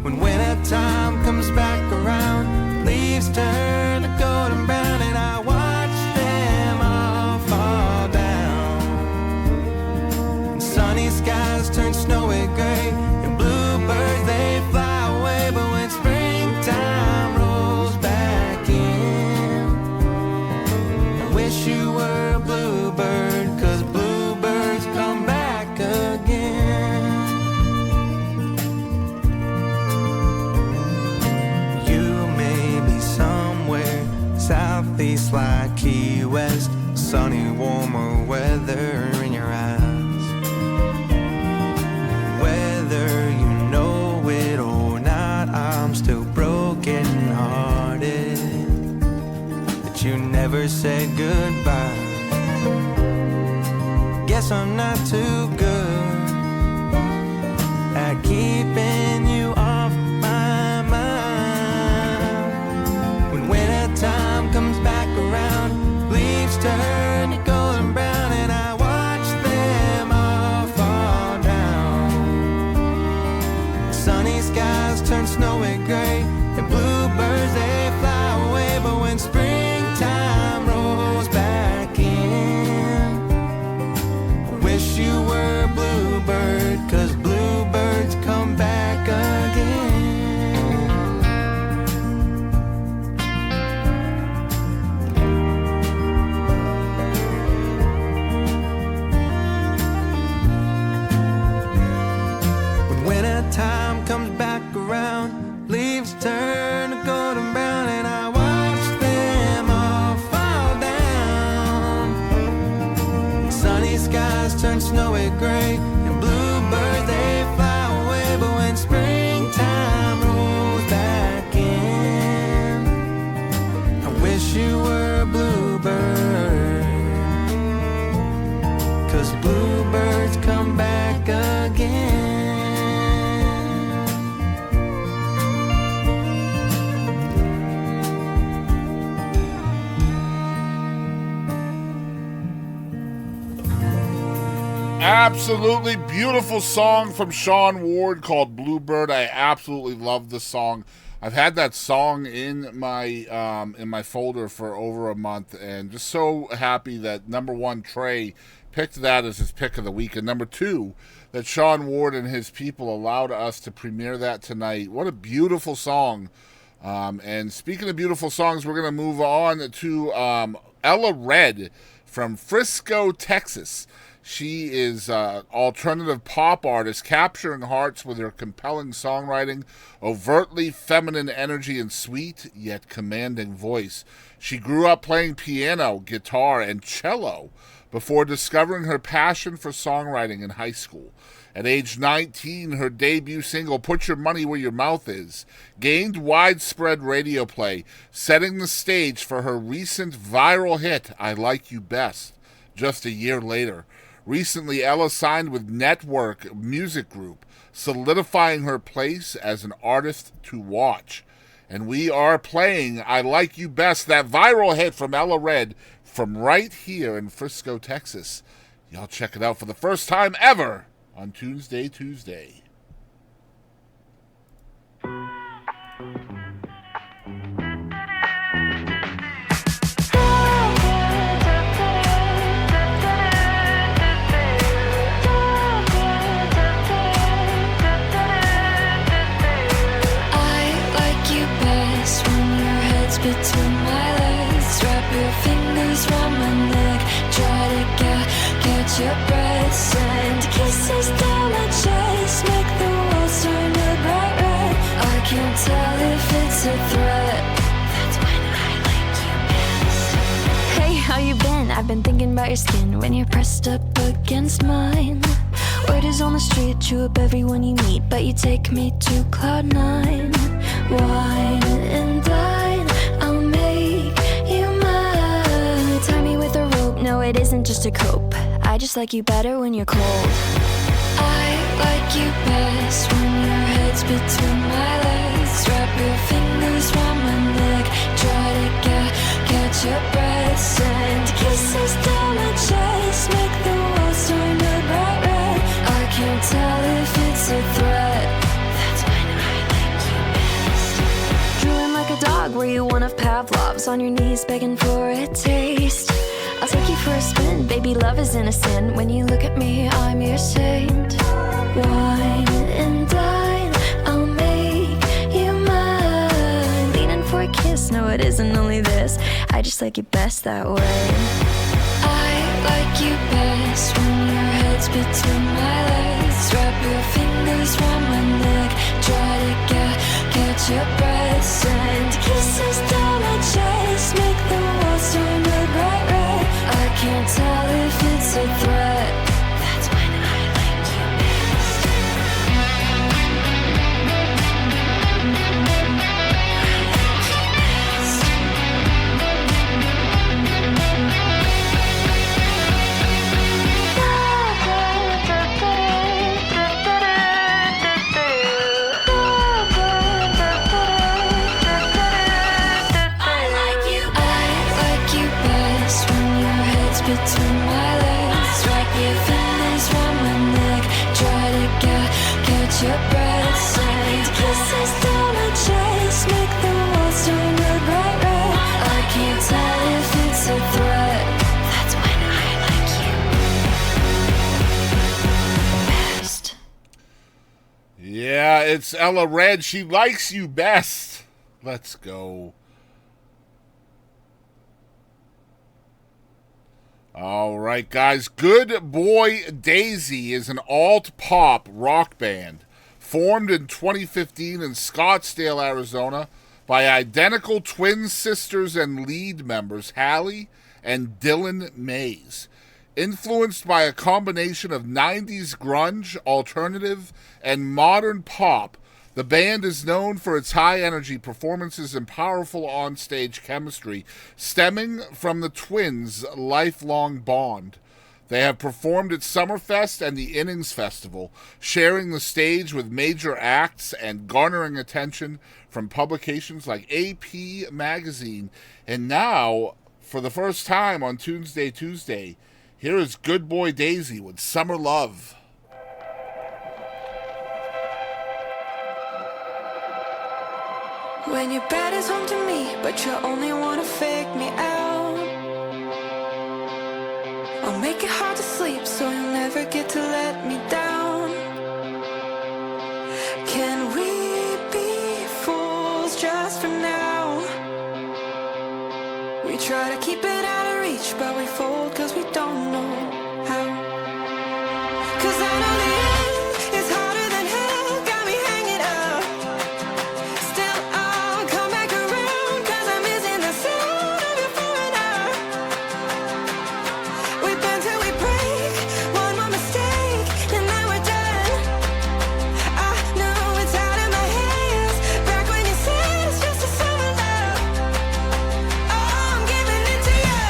When winter time comes back around, leaves turn to golden brown, and I watch them all fall down. And sunny skies turn snowy gray, and bluebirds they fly away. But when springtime rolls back in, I wish you were a bluebird, 'cause bluebirds come back again. You may be somewhere southeast like Key West, sunny warmer weather in your eyes. Whether you know it or not, I'm still broken hearted that you never said goodbye. Guess I'm not too good at keeping you off my mind. When winter time comes back around, leaves turn to golden brown, and I watch them all fall down. Sunny skies turn snowy gray, and bluebirds they fly away. But when springtime rolls back in, I wish you were a bluebird, 'cause bluebirds come back again. When winter time comes back around, leaves turn to golden brown, and I watch them all fall down. Sunny skies turn snowy gray, and bluebirds they fly away. But when springtime rolls back in, I wish you were a bluebird, 'cause bluebirds come back again. Absolutely beautiful song from Shawn Ward called Bluebird. I absolutely love this song. I've had that song in my folder for over a month, and just so happy that number one, Trey picked that as his pick of the week, and number two, that Shawn Ward and his people allowed us to premiere that tonight. What a beautiful song. And speaking of beautiful songs, we're going to move on to Ella Red from Frisco, Texas. She is an alternative pop artist, capturing hearts with her compelling songwriting, overtly feminine energy, and sweet yet commanding voice. She grew up playing piano, guitar, and cello before discovering her passion for songwriting in high school. At age 19, her debut single, Put Your Money Where Your Mouth Is, gained widespread radio play, setting the stage for her recent viral hit, I Like You Best, just a year later. Recently, Ella signed with Network Music Group, solidifying her place as an artist to watch. And we are playing I Like You Best, that viral hit from Ella Red, from right here in Frisco, Texas. Y'all check it out for the first time ever on Tunesday Tuesday. Between my legs, wrap your fingers round my neck, try to catch your breath, send kisses down my chest, make the walls turn a bright red. I can't tell if it's a threat. That's when I like you best. Hey, how you been? I've been thinking about your skin when you're pressed up against mine. Word is on the street, chew up everyone you meet, but you take me to cloud nine. Wine and dine, I'll make you mine. Tie me with a rope, no it isn't just a cope. I just like you better when you're cold. I like you best when your head's between my legs, wrap your fingers round my neck, try to catch your breath, send kisses down my chest, make the walls turn a bright red. I can't tell if it's a threat. That's when I like you best. Drooling like a dog, were you one of Pavlov's, on your knees begging for a taste? I'll take you for a spin, baby love is innocent. When you look at me, I'm your saint. Wine and dine, I'll make you mine. Leaning for a kiss, no it isn't only this, I just like you best that way. I like you best when your head's between my legs, wrap your fingers round my neck, try to catch your breath, send kisses down my chest, make the walls turn a bright red. I can't tell if it's a threat. That's when I like you best. Between my legs, wrap your fingers round my neck, try to catch your breath, send kisses down my chest, make the walls turn a bright red. I can't tell if it's a threat. That's when I like you best. Yeah, it's Ella Red. She likes you best. Let's go. All right, guys. Good Boy Daisy is an alt-pop rock band formed in 2015 in Scottsdale, Arizona by identical twin sisters and lead members Hallie and Dylan Mays. Influenced by a combination of 90s grunge, alternative, and modern pop, the band is known for its high-energy performances and powerful on-stage chemistry, stemming from the twins' lifelong bond. They have performed at Summerfest and the Innings Festival, sharing the stage with major acts and garnering attention from publications like AP Magazine. And now, for the first time on Tunesday Tuesday, here is Good Boy Daisy with Summer Love. When your bed is home to me, but you only wanna fake me out, I'll make it hard to sleep so you'll never get to let me down. Can we be fools just for now? We try to keep it out of reach, but we fold cause we don't know how. Cause I know the end is harder than hell, got me hanging up. Still I'll come back around cause I'm missing the sound of your foreigner. We bend till we break, one more mistake and then we're done. I know it's out of my hands, back when you said it's just a summer love. Oh, I'm giving it to you.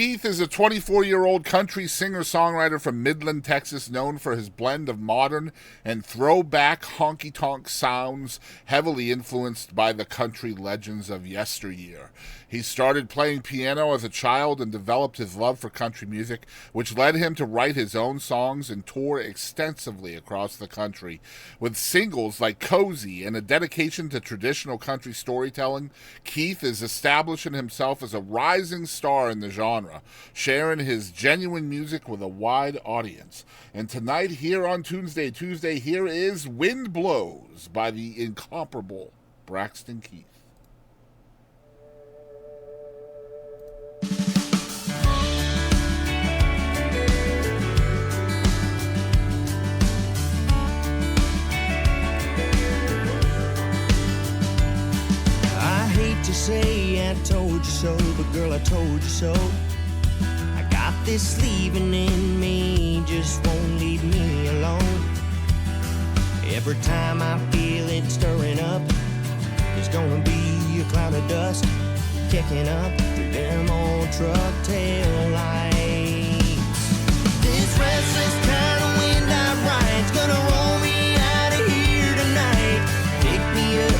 Keith is a 24-year-old country singer-songwriter from Midland, Texas, known for his blend of modern and throwback honky-tonk sounds, heavily influenced by the country legends of yesteryear. He started playing piano as a child and developed his love for country music, which led him to write his own songs and tour extensively across the country. With singles like Cozy and a dedication to traditional country storytelling, Keith is establishing himself as a rising star in the genre, sharing his genuine music with a wide audience. And tonight here on Tunesday Tuesday, here is Wind Blows by the incomparable Braxton Keith. To say I told you so, but girl, I told you so. I got this leaving in me, just won't leave me alone. Every time I feel it stirring up, there's gonna be a cloud of dust kicking up through them old truck tail lights. This restless kind of wind I ride's gonna roll me out of here tonight. Pick me up,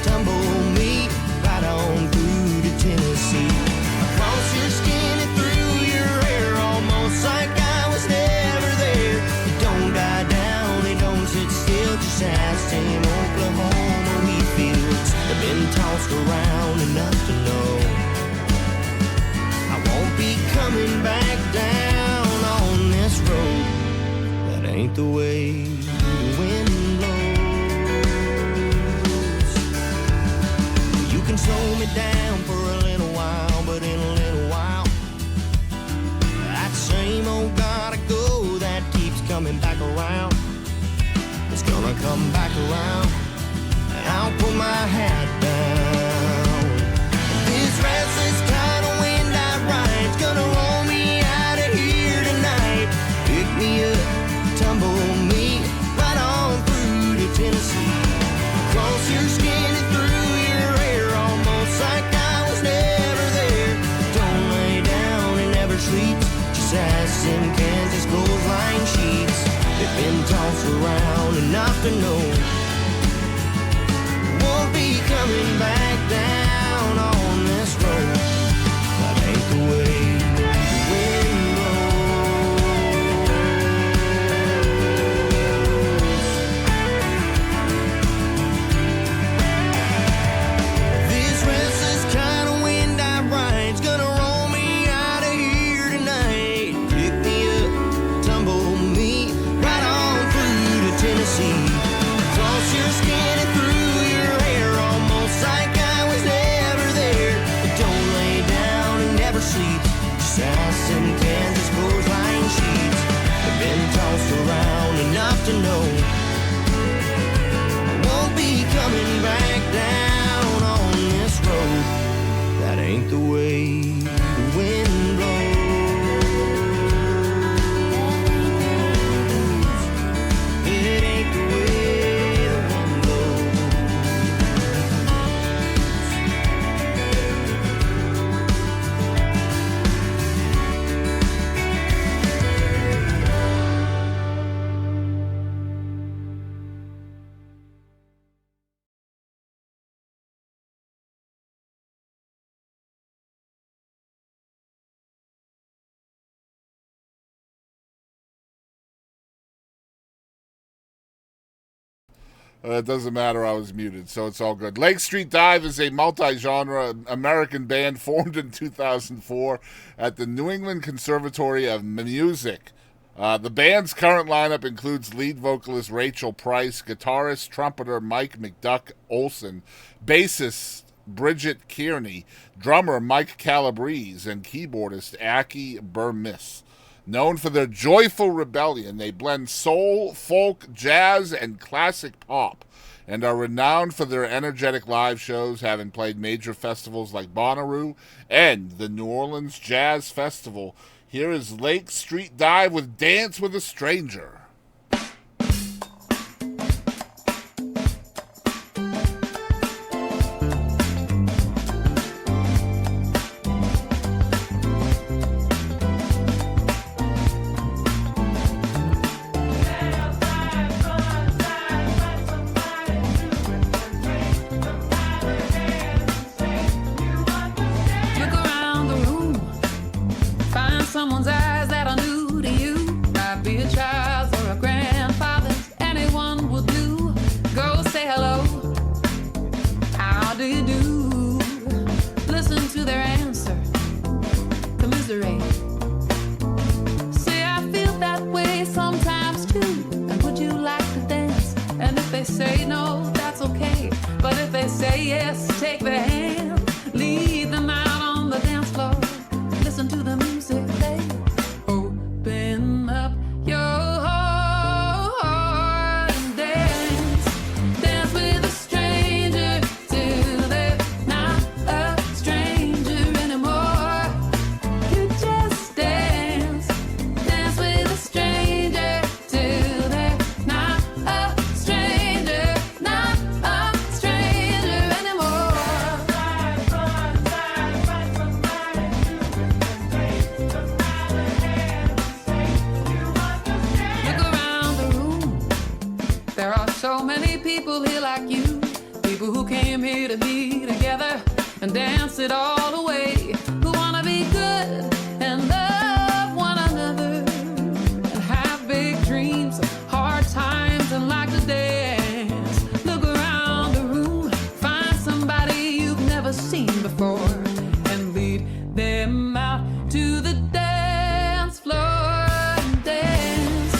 tumble me right on through to Tennessee. Across your skin and through your hair, almost like I was never there. It don't die down, it don't sit still, just ask in Oklahoma wheat fields have been tossed around enough to know I won't be coming back down on this road. That ain't the way the wind blows. You can slow me down for a little while, but in a little while that same old gotta go that keeps coming back around, it's gonna come back around, and I'll put my hat down. This restless kind of wind I ride's gonna roll me out of here tonight. Pick me up, tumble me right on through to Tennessee. Across your skin and through your hair, almost like I was never there. Don't lay down and never sleep, just ask in Kansas clothesline sheets. They've been tossed around enough to know won't be coming back down on this road. That ain't the way the wind blows. This restless kind of wind I ride's gonna roll me out of here tonight. Pick me up, tumble me right on through to Tennessee. Cross your skin and through your hair, almost like I was never there. But don't lay down and never sleep, just ask in Kansas clothesline sheets. They've been tossed around enough to know I won't be coming back down on this road. That ain't the way the wind blows. It ain't the way the wind blows. It doesn't matter, I was muted, so it's all good. Lake Street Dive is a multi-genre American band formed in 2004 at the New England Conservatory of Music. The band's current lineup includes lead vocalist Rachel Price, guitarist, trumpeter Mike McDuck Olson, bassist Bridget Kearney, drummer Mike Calabrese, and keyboardist Aki Burmiss. Known for their joyful rebellion, they blend soul, folk, jazz, and classic pop, and are renowned for their energetic live shows, having played major festivals like Bonnaroo and the New Orleans Jazz Festival. Here is Lake Street Dive with Dance with a Stranger. So many people here like you, people who came here to be together and dance it all away, who wanna be good and love one another and have big dreams of hard times and like to dance. Look around the room, find somebody you've never seen before and lead them out to the dance floor and dance.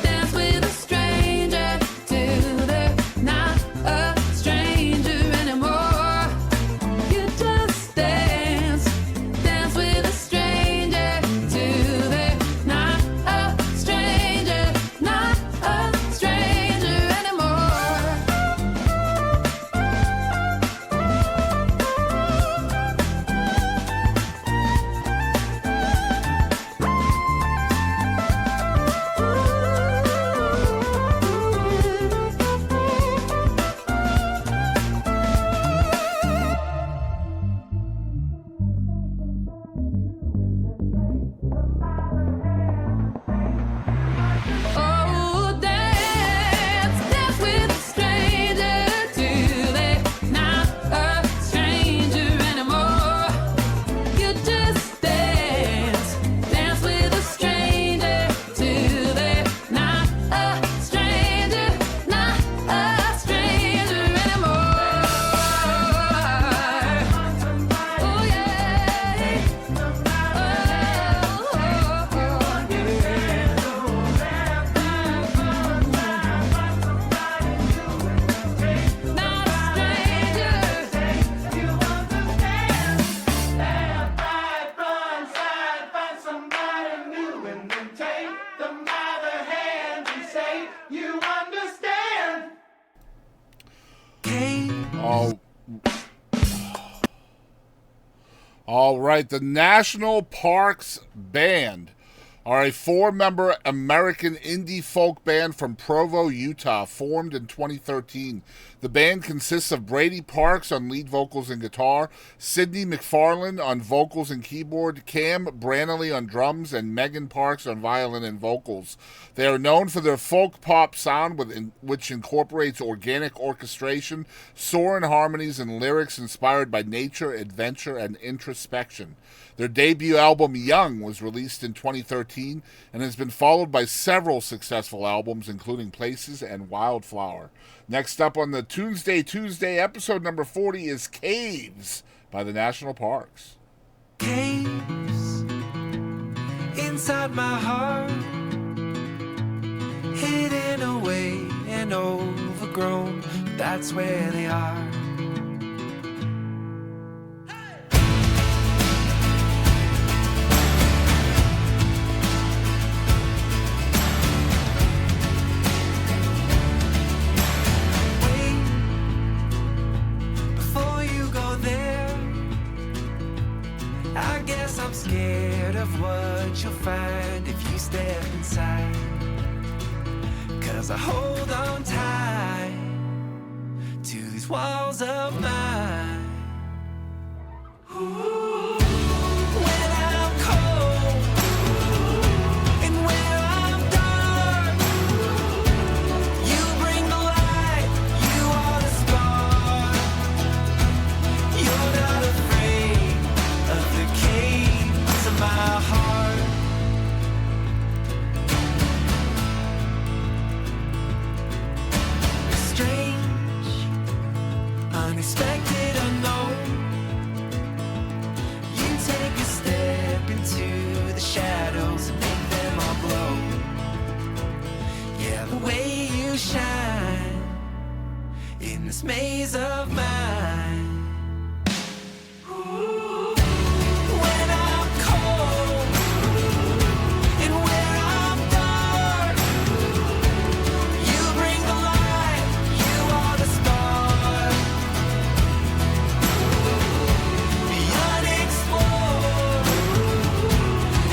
Dance with a stranger till they're not a stranger anymore. You just dance. Dance with a stranger till they're not a stranger, not a stranger anymore. Oh, dance, dance with a stranger till they're not a stranger anymore. You just dance, dance with a stranger till they're not a stranger, not a stranger anymore. Oh yeah. Not a stranger. All right, the National Parks Band are a 4-member American indie folk band from Provo, Utah, formed in 2013. The band consists of Brady Parks on lead vocals and guitar, Sydney McFarland on vocals and keyboard, Cam Branley on drums, and Megan Parks on violin and vocals. They are known for their folk pop sound, which incorporates organic orchestration, soaring harmonies, and lyrics inspired by nature, adventure, and introspection. Their debut album, Young, was released in 2013 and has been followed by several successful albums, including Places and Wildflower. Next up on the Tunesday Tuesday, episode number 40, is Caves by the National Parks. Caves inside my heart, hidden away and overgrown, that's where they are. I guess I'm scared of what you'll find if you step inside, 'cause I hold on tight to these walls of mine. Ooh. When I'm cold and when I'm dark, you bring the light, you are the spark. You're not afraid of the caves of my heart. Strange, unexpected, unknown. You take a step into the shadows and make them all glow. Yeah, the way you shine in this maze of mine. When I'm cold and when I'm dark, you bring the light, you are the spark. The unexplored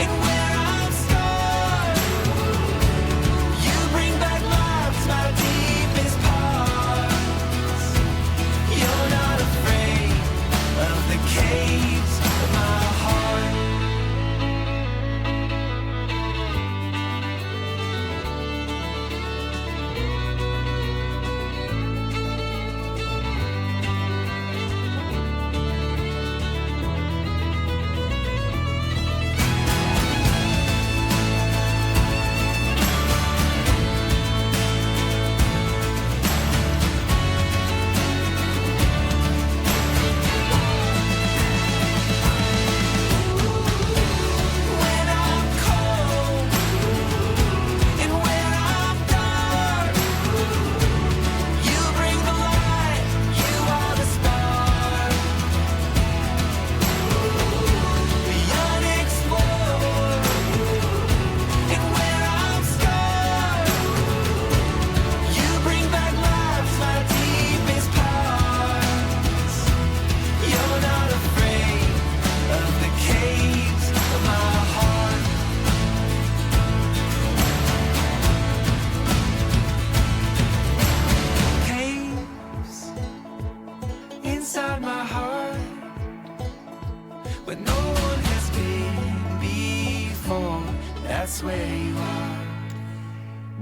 and where I'm scarred, you bring back life to my deepest parts. You're not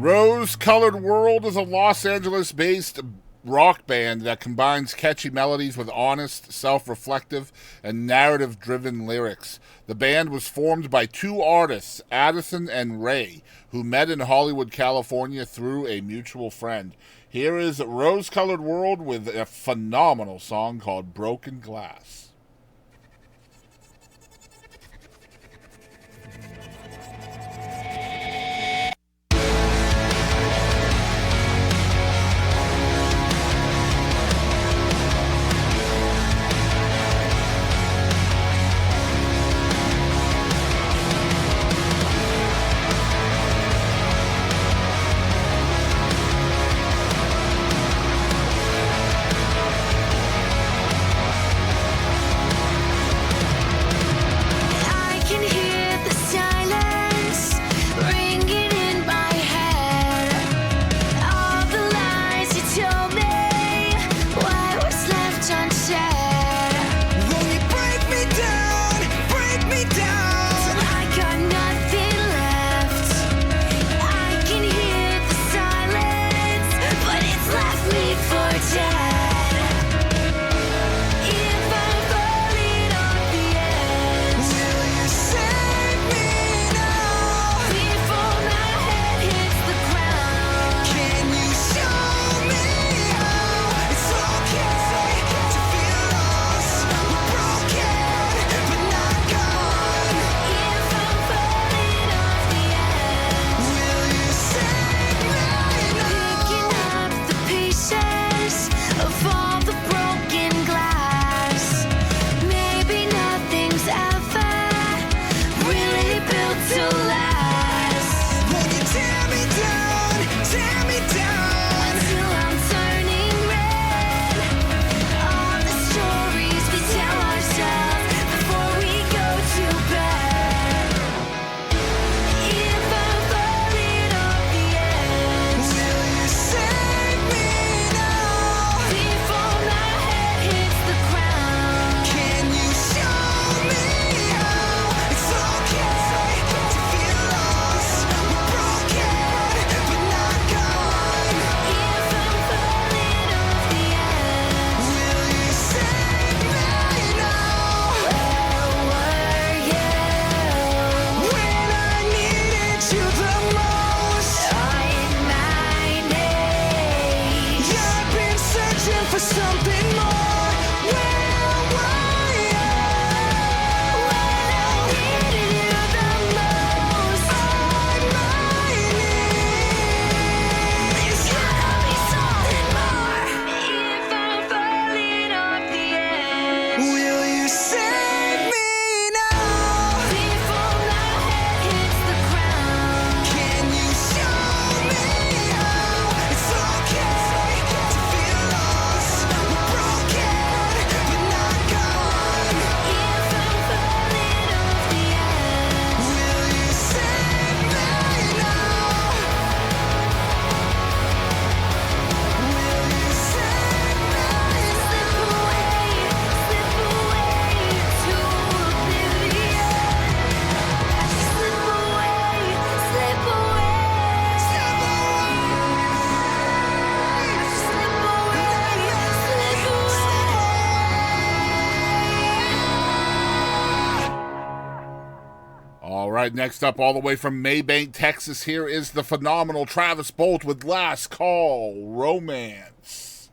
Rose-Colored World is a Los Angeles-based rock band that combines catchy melodies with honest, self-reflective, and narrative-driven lyrics. The band was formed by two artists, Addison and Ray, who met in Hollywood, California through a mutual friend. Here is Rose-Colored World with a phenomenal song called Broken Glass. All right, next up, all the way from Maybank, Texas, here is the phenomenal Travis Bolt with Last Call, Romance.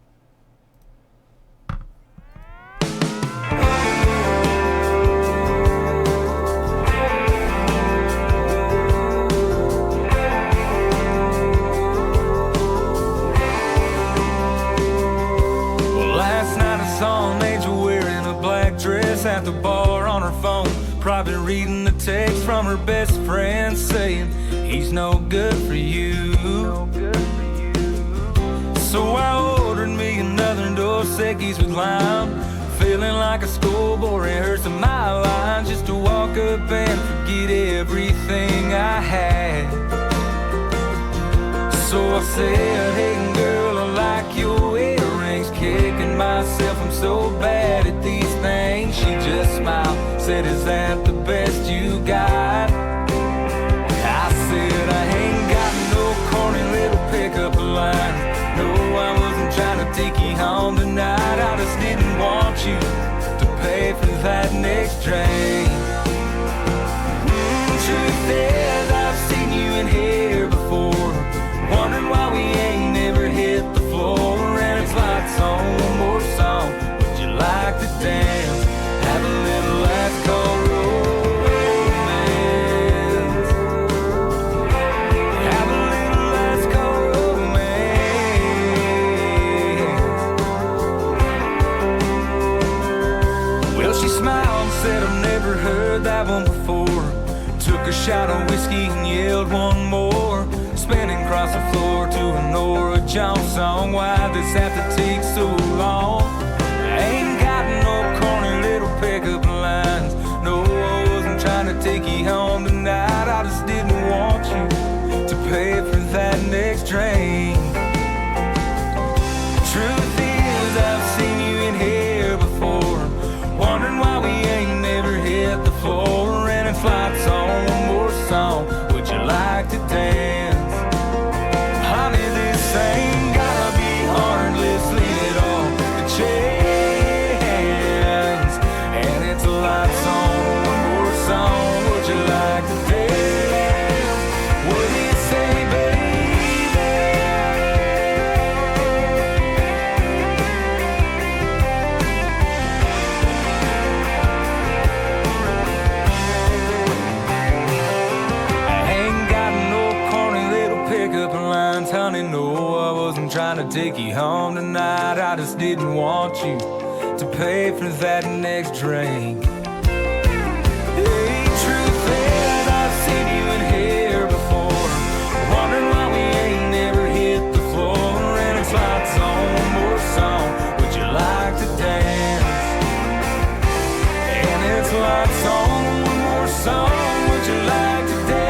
Well, last night I saw an angel wearing a black dress at the bar on her phone, probably reading the text from her best friend saying he's no good for you. So I ordered me another Dos Equis with lime, feeling like a schoolboy rehearsing my lines just to walk up and forget everything I had. So I said, hey girl, I like your earrings, kicking myself, I'm so bad at these things. She just smiled, said, is that the best you got? I said, I ain't got no corny drain. Truth is, I've seen you in here before, wondering why we ain't never hit the floor. And it's lights on, one more song. Would you like to dance? Have a little last call romance. Have a little last call romance. Well, she smiled and said, I've never heard that one before. Took a shot of whiskey and yelled one more. Spinning across the floor to a Nora Jones song. Why does have to take so long? I ain't got no corny little pickup lines. No, I wasn't trying to take you home tonight. I just didn't want you to pay for that next drink. Truth is, I've seen you in here before, wondering why we ain't never hit the floor. And it's lights on, one more song. Would you like to dance? Honey, this ain't gotta be heartless. Leave it all the chance. And it's lights on, one more song. Would you like to dance? What do you say, honey, no, I wasn't trying to take you home tonight. I just didn't want you to pay for that next drink. Hey, truth is, I've seen you in here before, wondering why we ain't never hit the floor. And it's lights on, one more song. Would you like to dance? And it's lights on, one more song. Would you like to dance?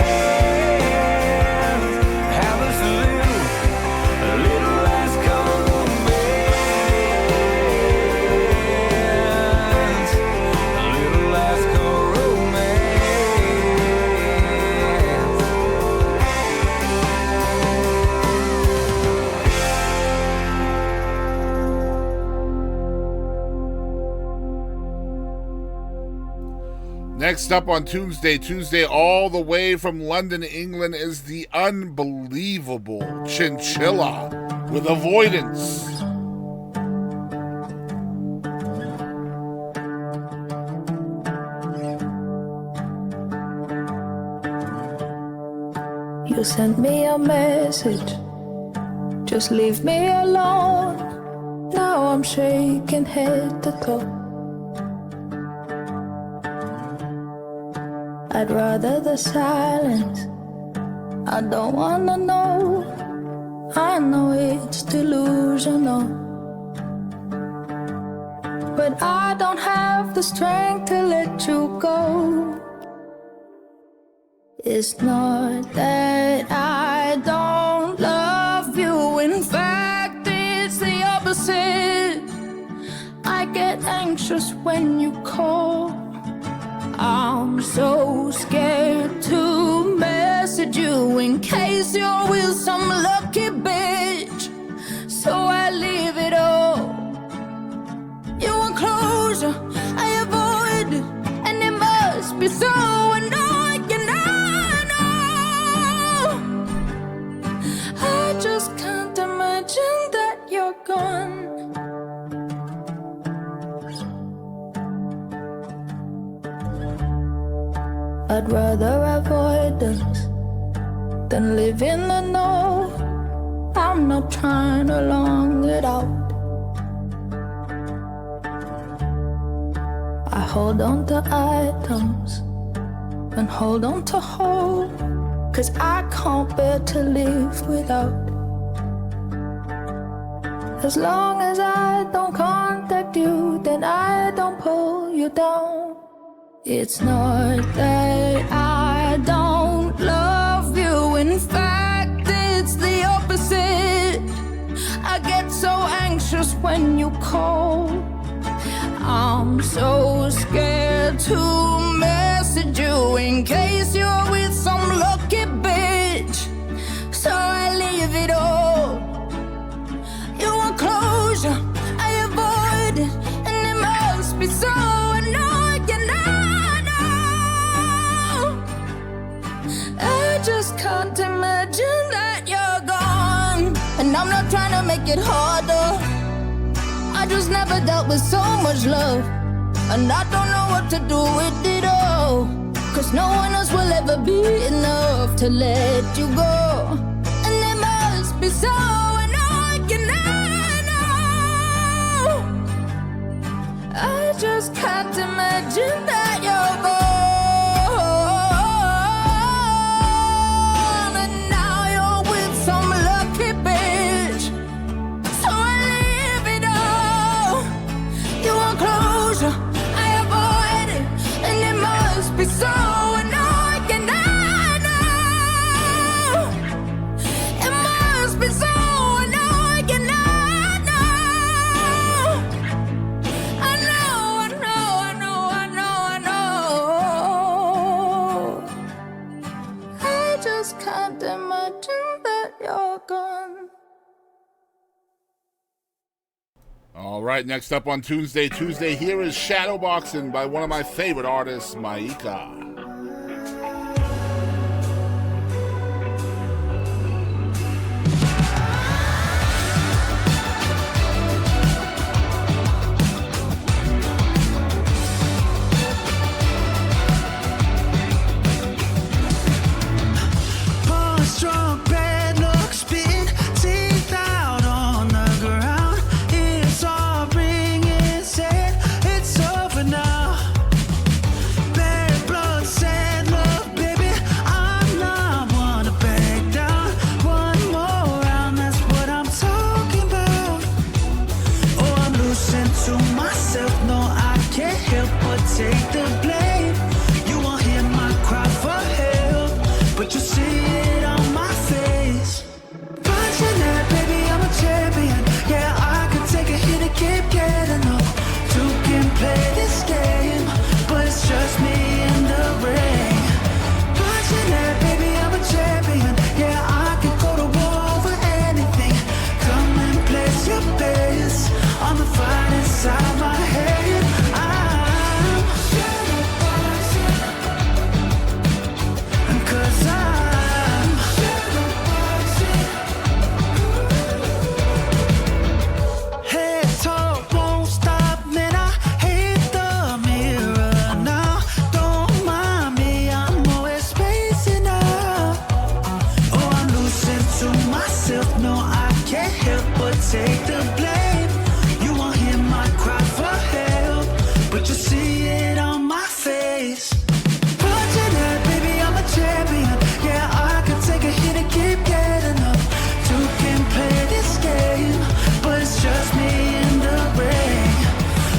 Next up on Tunesday Tuesday, all the way from London, England, is the unbelievable Chinchilla with Avoidance. You sent me a message, just leave me alone. Now I'm shaking head to toe. I'd rather the silence. I don't wanna know. I know it's delusional, but I don't have the strength to let you go. It's not that I don't love you. In fact, it's the opposite. I get anxious when you call. I'm so scared to message you in case you're with some lucky bitch. So I leave it all. You want closure, I avoid it, and it must be so annoying. I know. I just can't imagine that you're gone. I'd rather avoidance than live in the know. I'm not trying to long it out. I hold on to items and hold on to hope, 'cause I can't bear to live without. As long as I don't contact you, then I don't pull you down. It's not that I don't love you. In fact, it's the opposite. I get so anxious when you call. I'm so scared to message you in case you're with some lucky bitch. So I leave it all. You want closure, I avoid it, and it must be so annoying now. I'm not trying to make it harder. I just never dealt with so much love, and I don't know what to do with it all. Cause no one else will ever be enough to let you go. And it must be so, and I cannot know. I just can't imagine that you're gone. So and I cannot know. It must be so and I cannot know. I know, I know, I know, I know, I know. I just can't imagine that you're gone. All right, next up on Tunesday Tuesday, here is Shadowboxing by one of my favorite artists, MAIKA. Take the blame. You won't hear my cry for help, but you see it on my face. Punching that, baby, I'm a champion. Yeah, I can take a hit and keep getting up. Two can play this game, but it's just me in the ring. Punching that, baby, I'm a champion. Yeah, I can go to war for anything. Come and place your base on the fight inside my head. Take the blame. You won't hear my cry for help, but you see it on my face. Punching that, baby, I'm a champion. Yeah, I can take a hit and keep getting up. Two can play this game, but it's just me in the ring.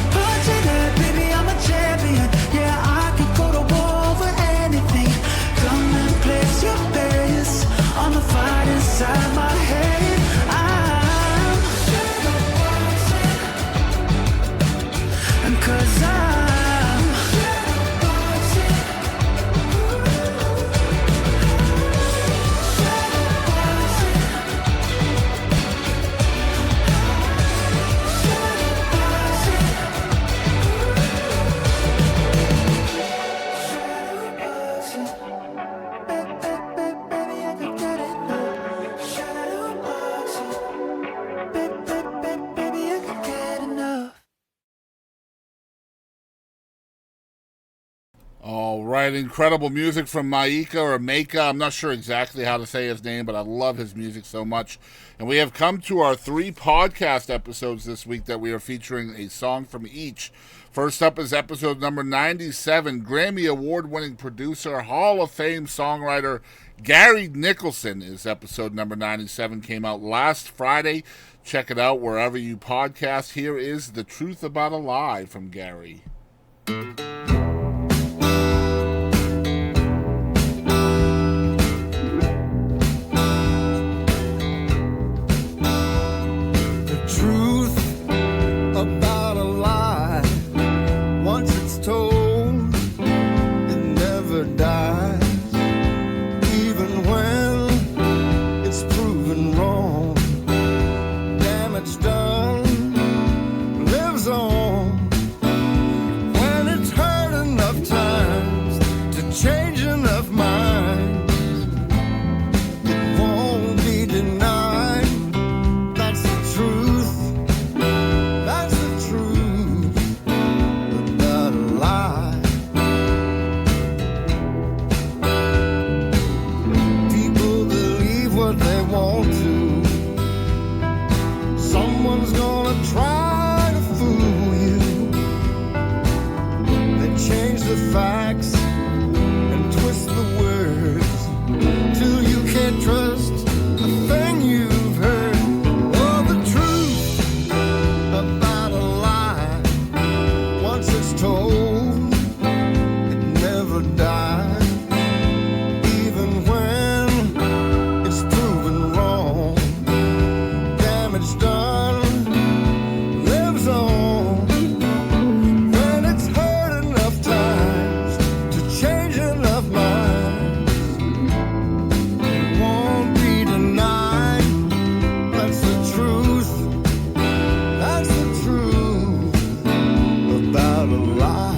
Punching that, baby, I'm a champion. Yeah, I can go to war for anything. Come and place your base on the fight inside my head. Cause I'm All right, incredible music from MAIKA or MAIKA. I'm not sure exactly how to say his name, but I love his music so much. And we have come to our 3 podcast episodes this week that we are featuring a song from each. First up is episode number 97. Grammy Award-winning producer, Hall of Fame songwriter Gary Nicholson is episode number 97. Came out last Friday. Check it out wherever you podcast. Here is The Truth About a Lie from Gary. Done lives on when it's hurt. want to. Someone's gonna try to fool you. They change the facts and twist the words till you can't trust a thing you've heard. Oh, the truth about a lie, once it's told, it never dies. Even when it's proven wrong, damage done lives on. When it's hurt enough times to change enough minds, it won't be denied. That's the truth. That's the truth about a lie.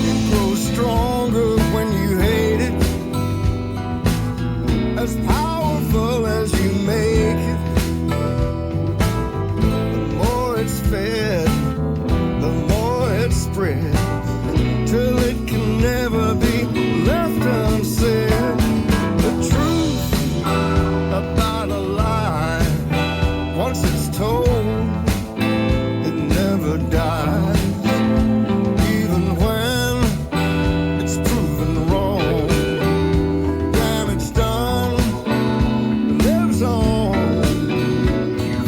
It grows stronger when you hate it, as powerful as you make it. The more it's fed, the more it spreads, till it can never be left unsaid. The truth about a lie, once it's told, it never dies. Even when it's proven wrong, damage done lives on.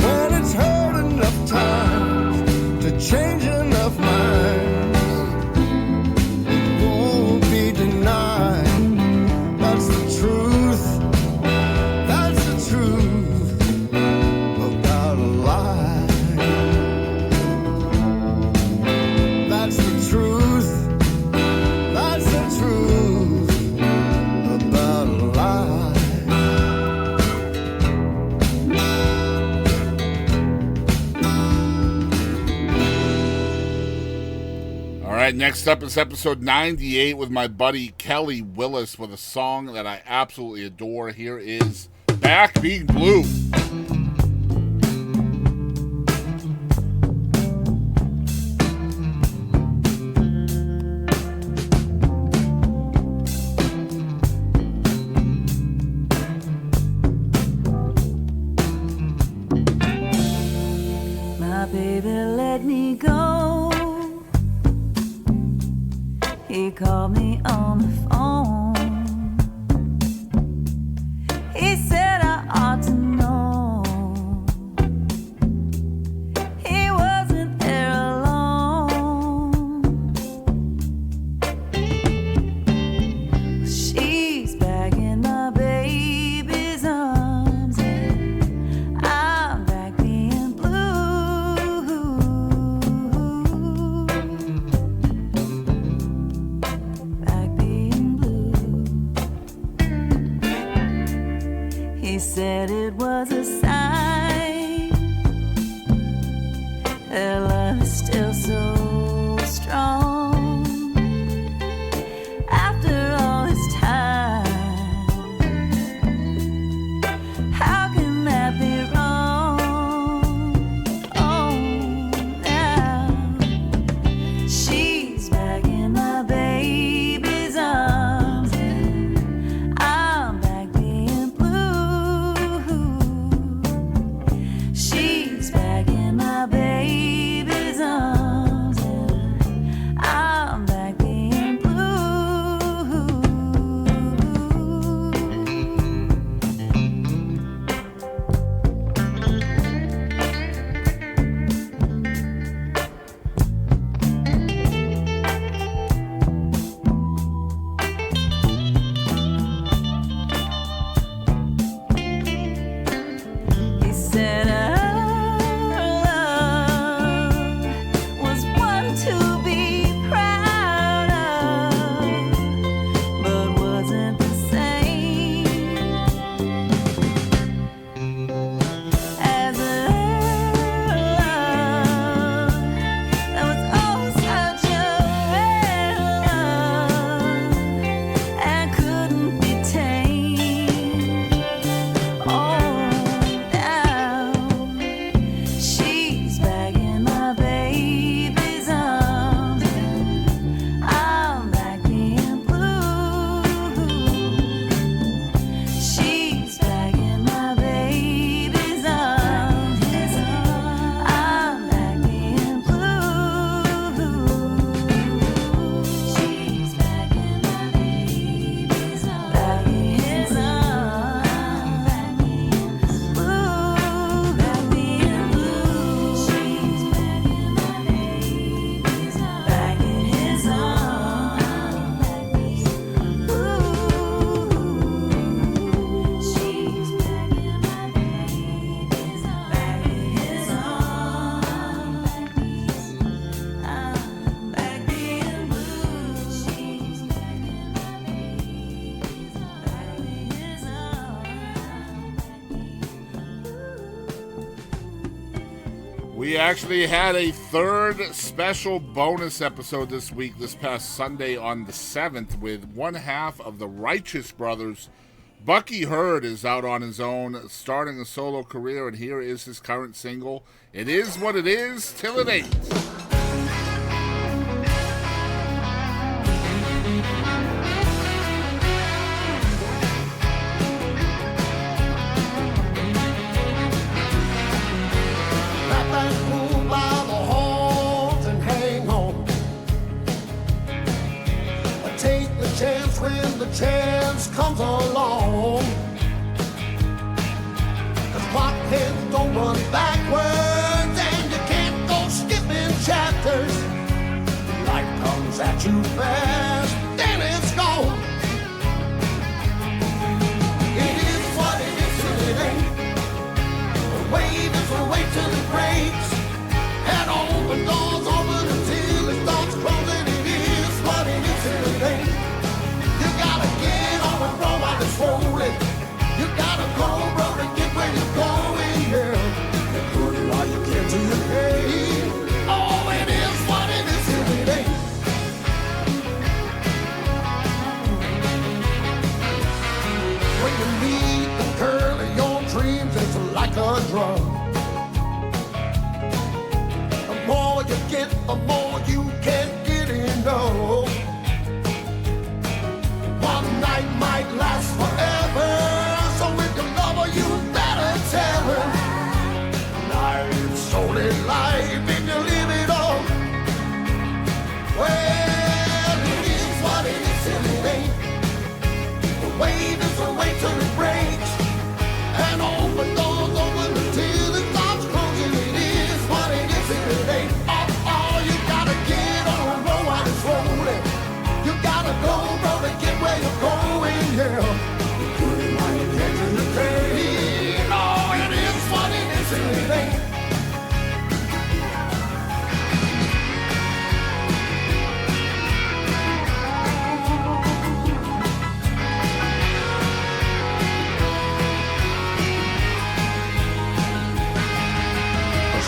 When it's hurt enough times to change enough minds, it won't be denied. That's the truth. That's the truth about a lie. That's the truth. That's the truth about a lie. All right, next up is episode 98 with my buddy Kelly Willis with a song that I absolutely adore. Here is Back Being Blue. My baby let me go. He called me on the phone. He said I ought to know. He wasn't there alone. She's back in my baby's arms, and I'm back being blue. Back being blue. He said it was a sign that love is still so strong. After all this time, how can that be wrong? Oh, now she's back in my baby's arms, and I'm back being blue. She's back in my baby's arms, and I'm back being blue. We actually had a third special bonus episode this week, this past Sunday on the 7th, with one half of the Righteous Brothers. Bucky Hurd is out on his own, starting a solo career, and here is his current single, It Is What It Is Till It Ain't. When the chance comes along, 'cause blockheads don't run backwards, and you can't go skipping chapters. Life comes at you fast, then it's gone. It is what it is till it ain't. The wave is a wave till it breaks, and open doors open until it starts closing. It is what it is till it ain't. Gotta get on and roll while it's rolling. You gotta go, bro, to get where you're going, yeah. You put it while you can to your game. Oh, it is what it is till it ain't. When you meet the girl of your dreams, it's like a drug. The more you get, the more you can't get enough. One night might last forever, so if you love her, you better tell her. Life's only life if you live it all. Well, it is what it is till it ain't. The wave is a wave till it breaks, and open doors open until it stops closing. It is what it is till it ain't. Oh, you gotta get on and roll while it's rolling. You gotta go, bro, to get where you're going, yeah. You put it while you can to the pain. Oh, it is what it is till it ain't.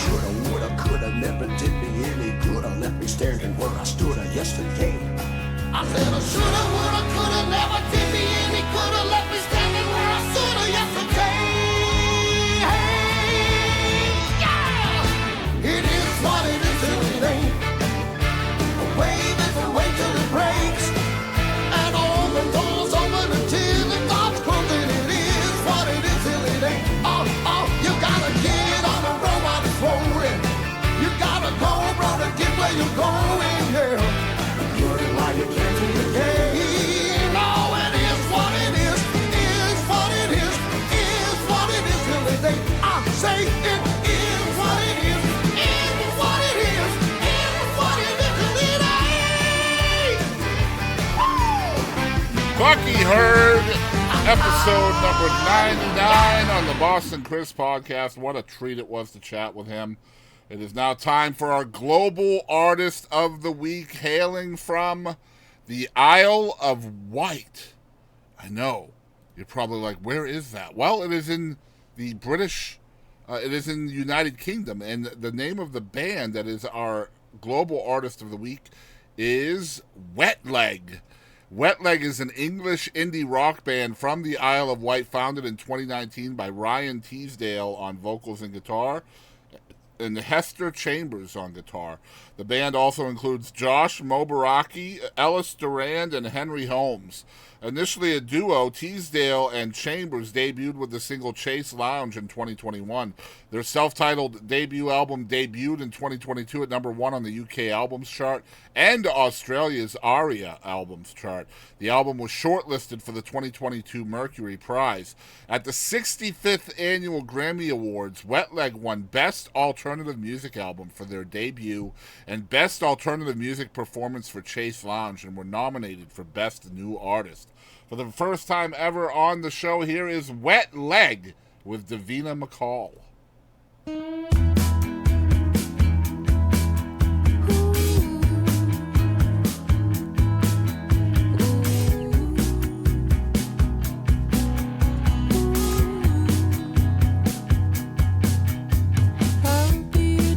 Shoulda, woulda, coulda, never did me any good. Left me standing where I stood yesterday. I said I shoulda, woulda, coulda, never did me any coulda, left me standing where I stood yesterday. Hey, yeah! It is what it is till it ain't. A wave is a wave till it breaks, and all the doors open until it starts closing. It is what it is till it ain't. Oh, you gotta get on the road while it's rolling. You gotta go, bro, to get where you're going, yeah. You can't do the game. No, it is what it is. Is what it is. Is what it is till it ain't. I say it is what it is. Is what it is. Is what it is till it ain't. Bucky Hurd, episode number 99 on the Boston Chris podcast. What a treat it was to chat with him. It is now time for our Global Artist of the Week, hailing from the Isle of Wight. I know. You're probably like, where is that? Well, it is in the British, it is in the United Kingdom, and the name of the band that is our Global Artist of the Week is Wet Leg. Wet Leg is an English indie rock band from the Isle of Wight, founded in 2019 by Ryan Teasdale on vocals and guitar, and Hester Chambers on guitar. The band also includes Josh Mobaraki, Ellis Durand, and Henry Holmes. Initially a duo, Teasdale and Chambers debuted with the single Chase Lounge in 2021. Their self-titled debut album debuted in 2022 at number 1 on the UK Albums Chart and Australia's ARIA Albums Chart. The album was shortlisted for the 2022 Mercury Prize. At the 65th Annual Grammy Awards, Wet Leg won Best Alternative Music Album for their debut and Best Alternative Music Performance for Chase Lounge, and were nominated for Best New Artist. For the first time ever on the show, here is Wet Leg with Davina McCall. I'll be a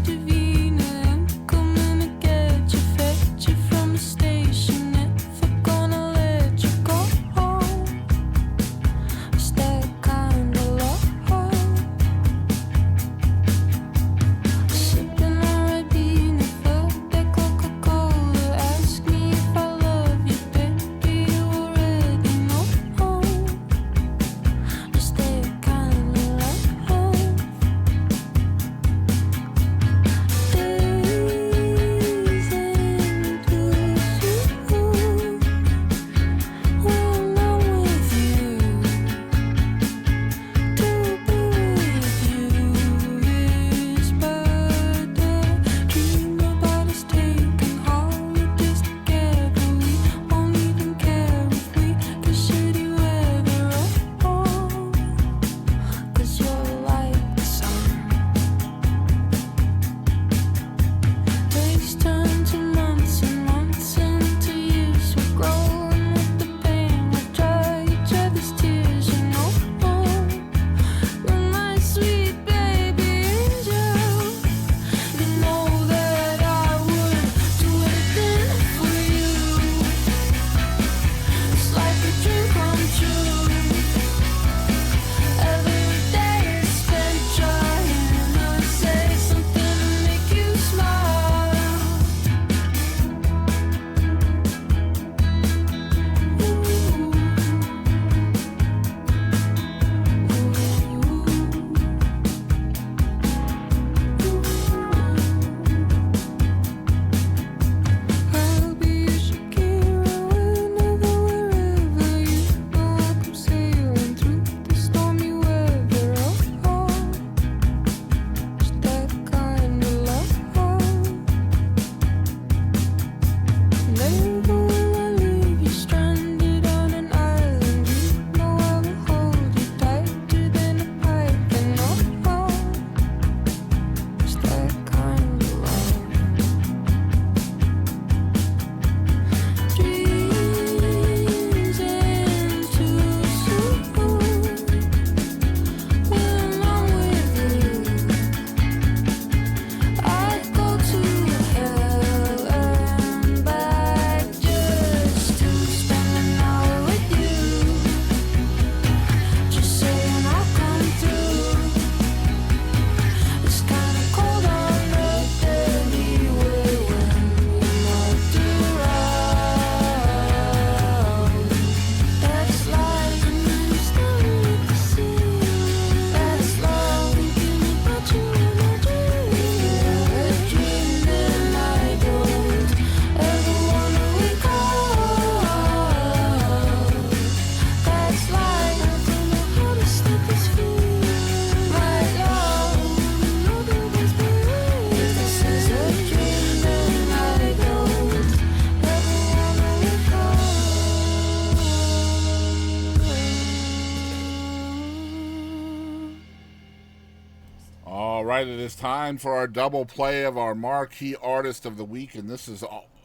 right, it is time for our double play of our Marquee Artist of the Week, and this is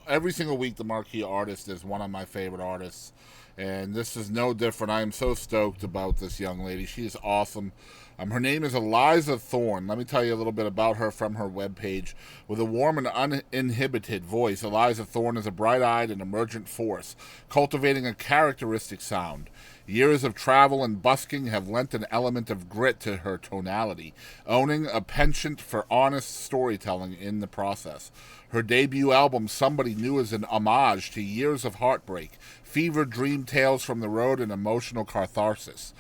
every single week the Marquee Artist is one of my favorite artists, and this is no different. I am so stoked about this young lady. She is awesome. Her name is Eliza Thorn. Let me tell you a little bit about her from her webpage. With a warm and uninhibited voice, Eliza Thorn is a bright-eyed and emergent force, cultivating a characteristic sound. Years of travel and busking have lent an element of grit to her tonality, owning a penchant for honest storytelling in the process. Her debut album, Somebody New, is an homage to years of heartbreak, fevered dream tales from the road, and emotional catharsis.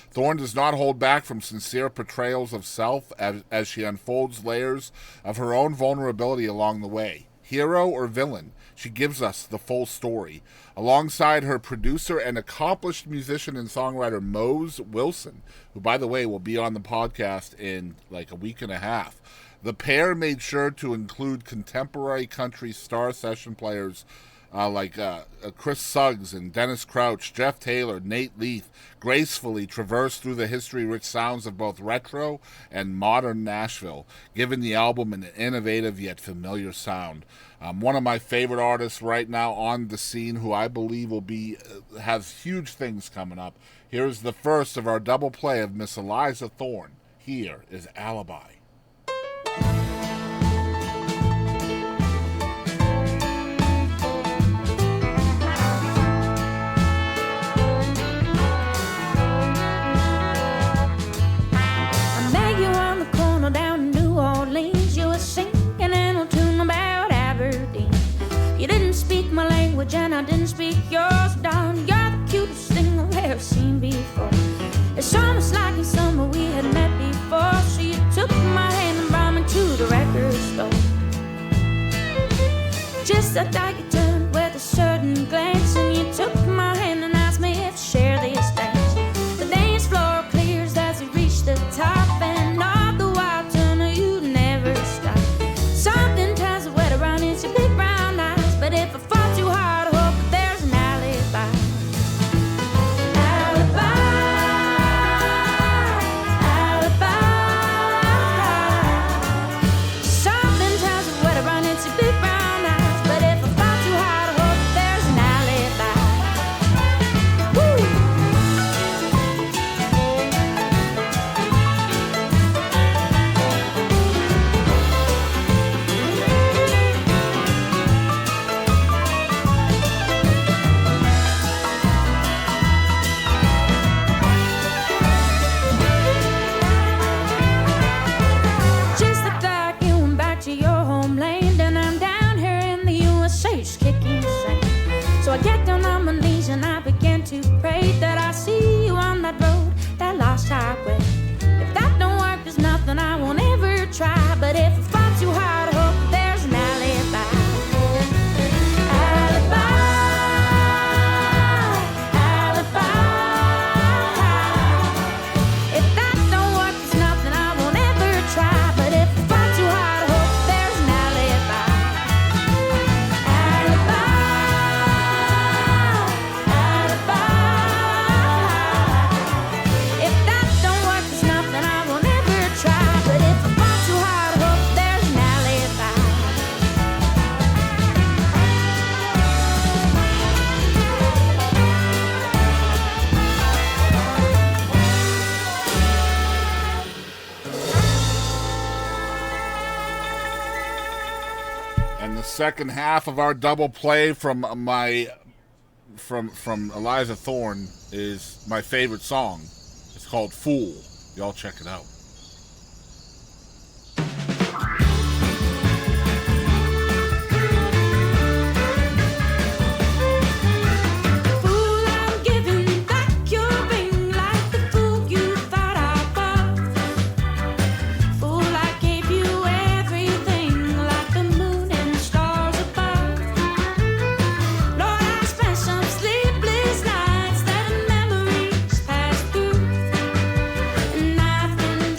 Thorn does not hold back from sincere portrayals of self as she unfolds layers of her own vulnerability along the way. Hero or villain, she gives us the full story. Alongside her producer and accomplished musician and songwriter Mose Wilson, who, by the way, will be on the podcast in like a week and a half, the pair made sure to include contemporary country star session players like Chris Suggs and Dennis Crouch, Jeff Taylor, Nate Leith, gracefully traverse through the history-rich sounds of both retro and modern Nashville, giving the album an innovative yet familiar sound. One of my favorite artists right now on the scene, who I believe will be has huge things coming up. Here's the first of our double play of Miss Eliza Thorn. Here is Alibi. And I didn't speak yours, darling. You're the cutest thing I've ever seen before. It's almost like in summer we had met before. So you took my hand and brought me to the record store. Just at that you turned with a certain glance, and you took my hand and asked me if to share this dance. The dance floor clears as we reach the top, and all the while turning you never stop. Something turns the wet around into big brown eyes, but if I fall too hard, I get down on my knees and I begin to pray that I see you on that road, that lost highway. If that don't work, there's nothing I won't ever try. But if I fall too hard, I hope there's an alibi. If that don't work, there's nothing I won't ever try. But if I fall too hard, I hope there's an alibi. Second half of our double play from Eliza Thorn is my favorite song. It's called Fool. Y'all check it out. Nights that memories pass through, and I've been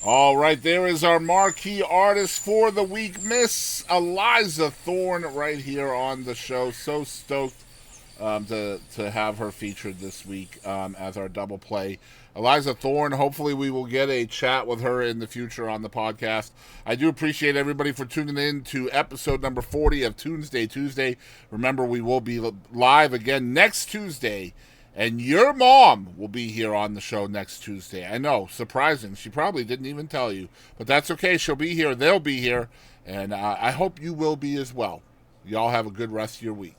All right, there is our marquee artist for the week, Miss Eliza Thorn, right here on the show. So stoked to have her featured this week as our double play. Eliza Thorn, hopefully we will get a chat with her in the future on the podcast. I do appreciate everybody for tuning in to episode number 40 of Tunesday Tuesday. Remember, we will be live again next Tuesday, and your mom will be here on the show next Tuesday. I know, surprising. She probably didn't even tell you, but that's okay. She'll be here. They'll be here, and I hope you will be as well. Y'all have a good rest of your week.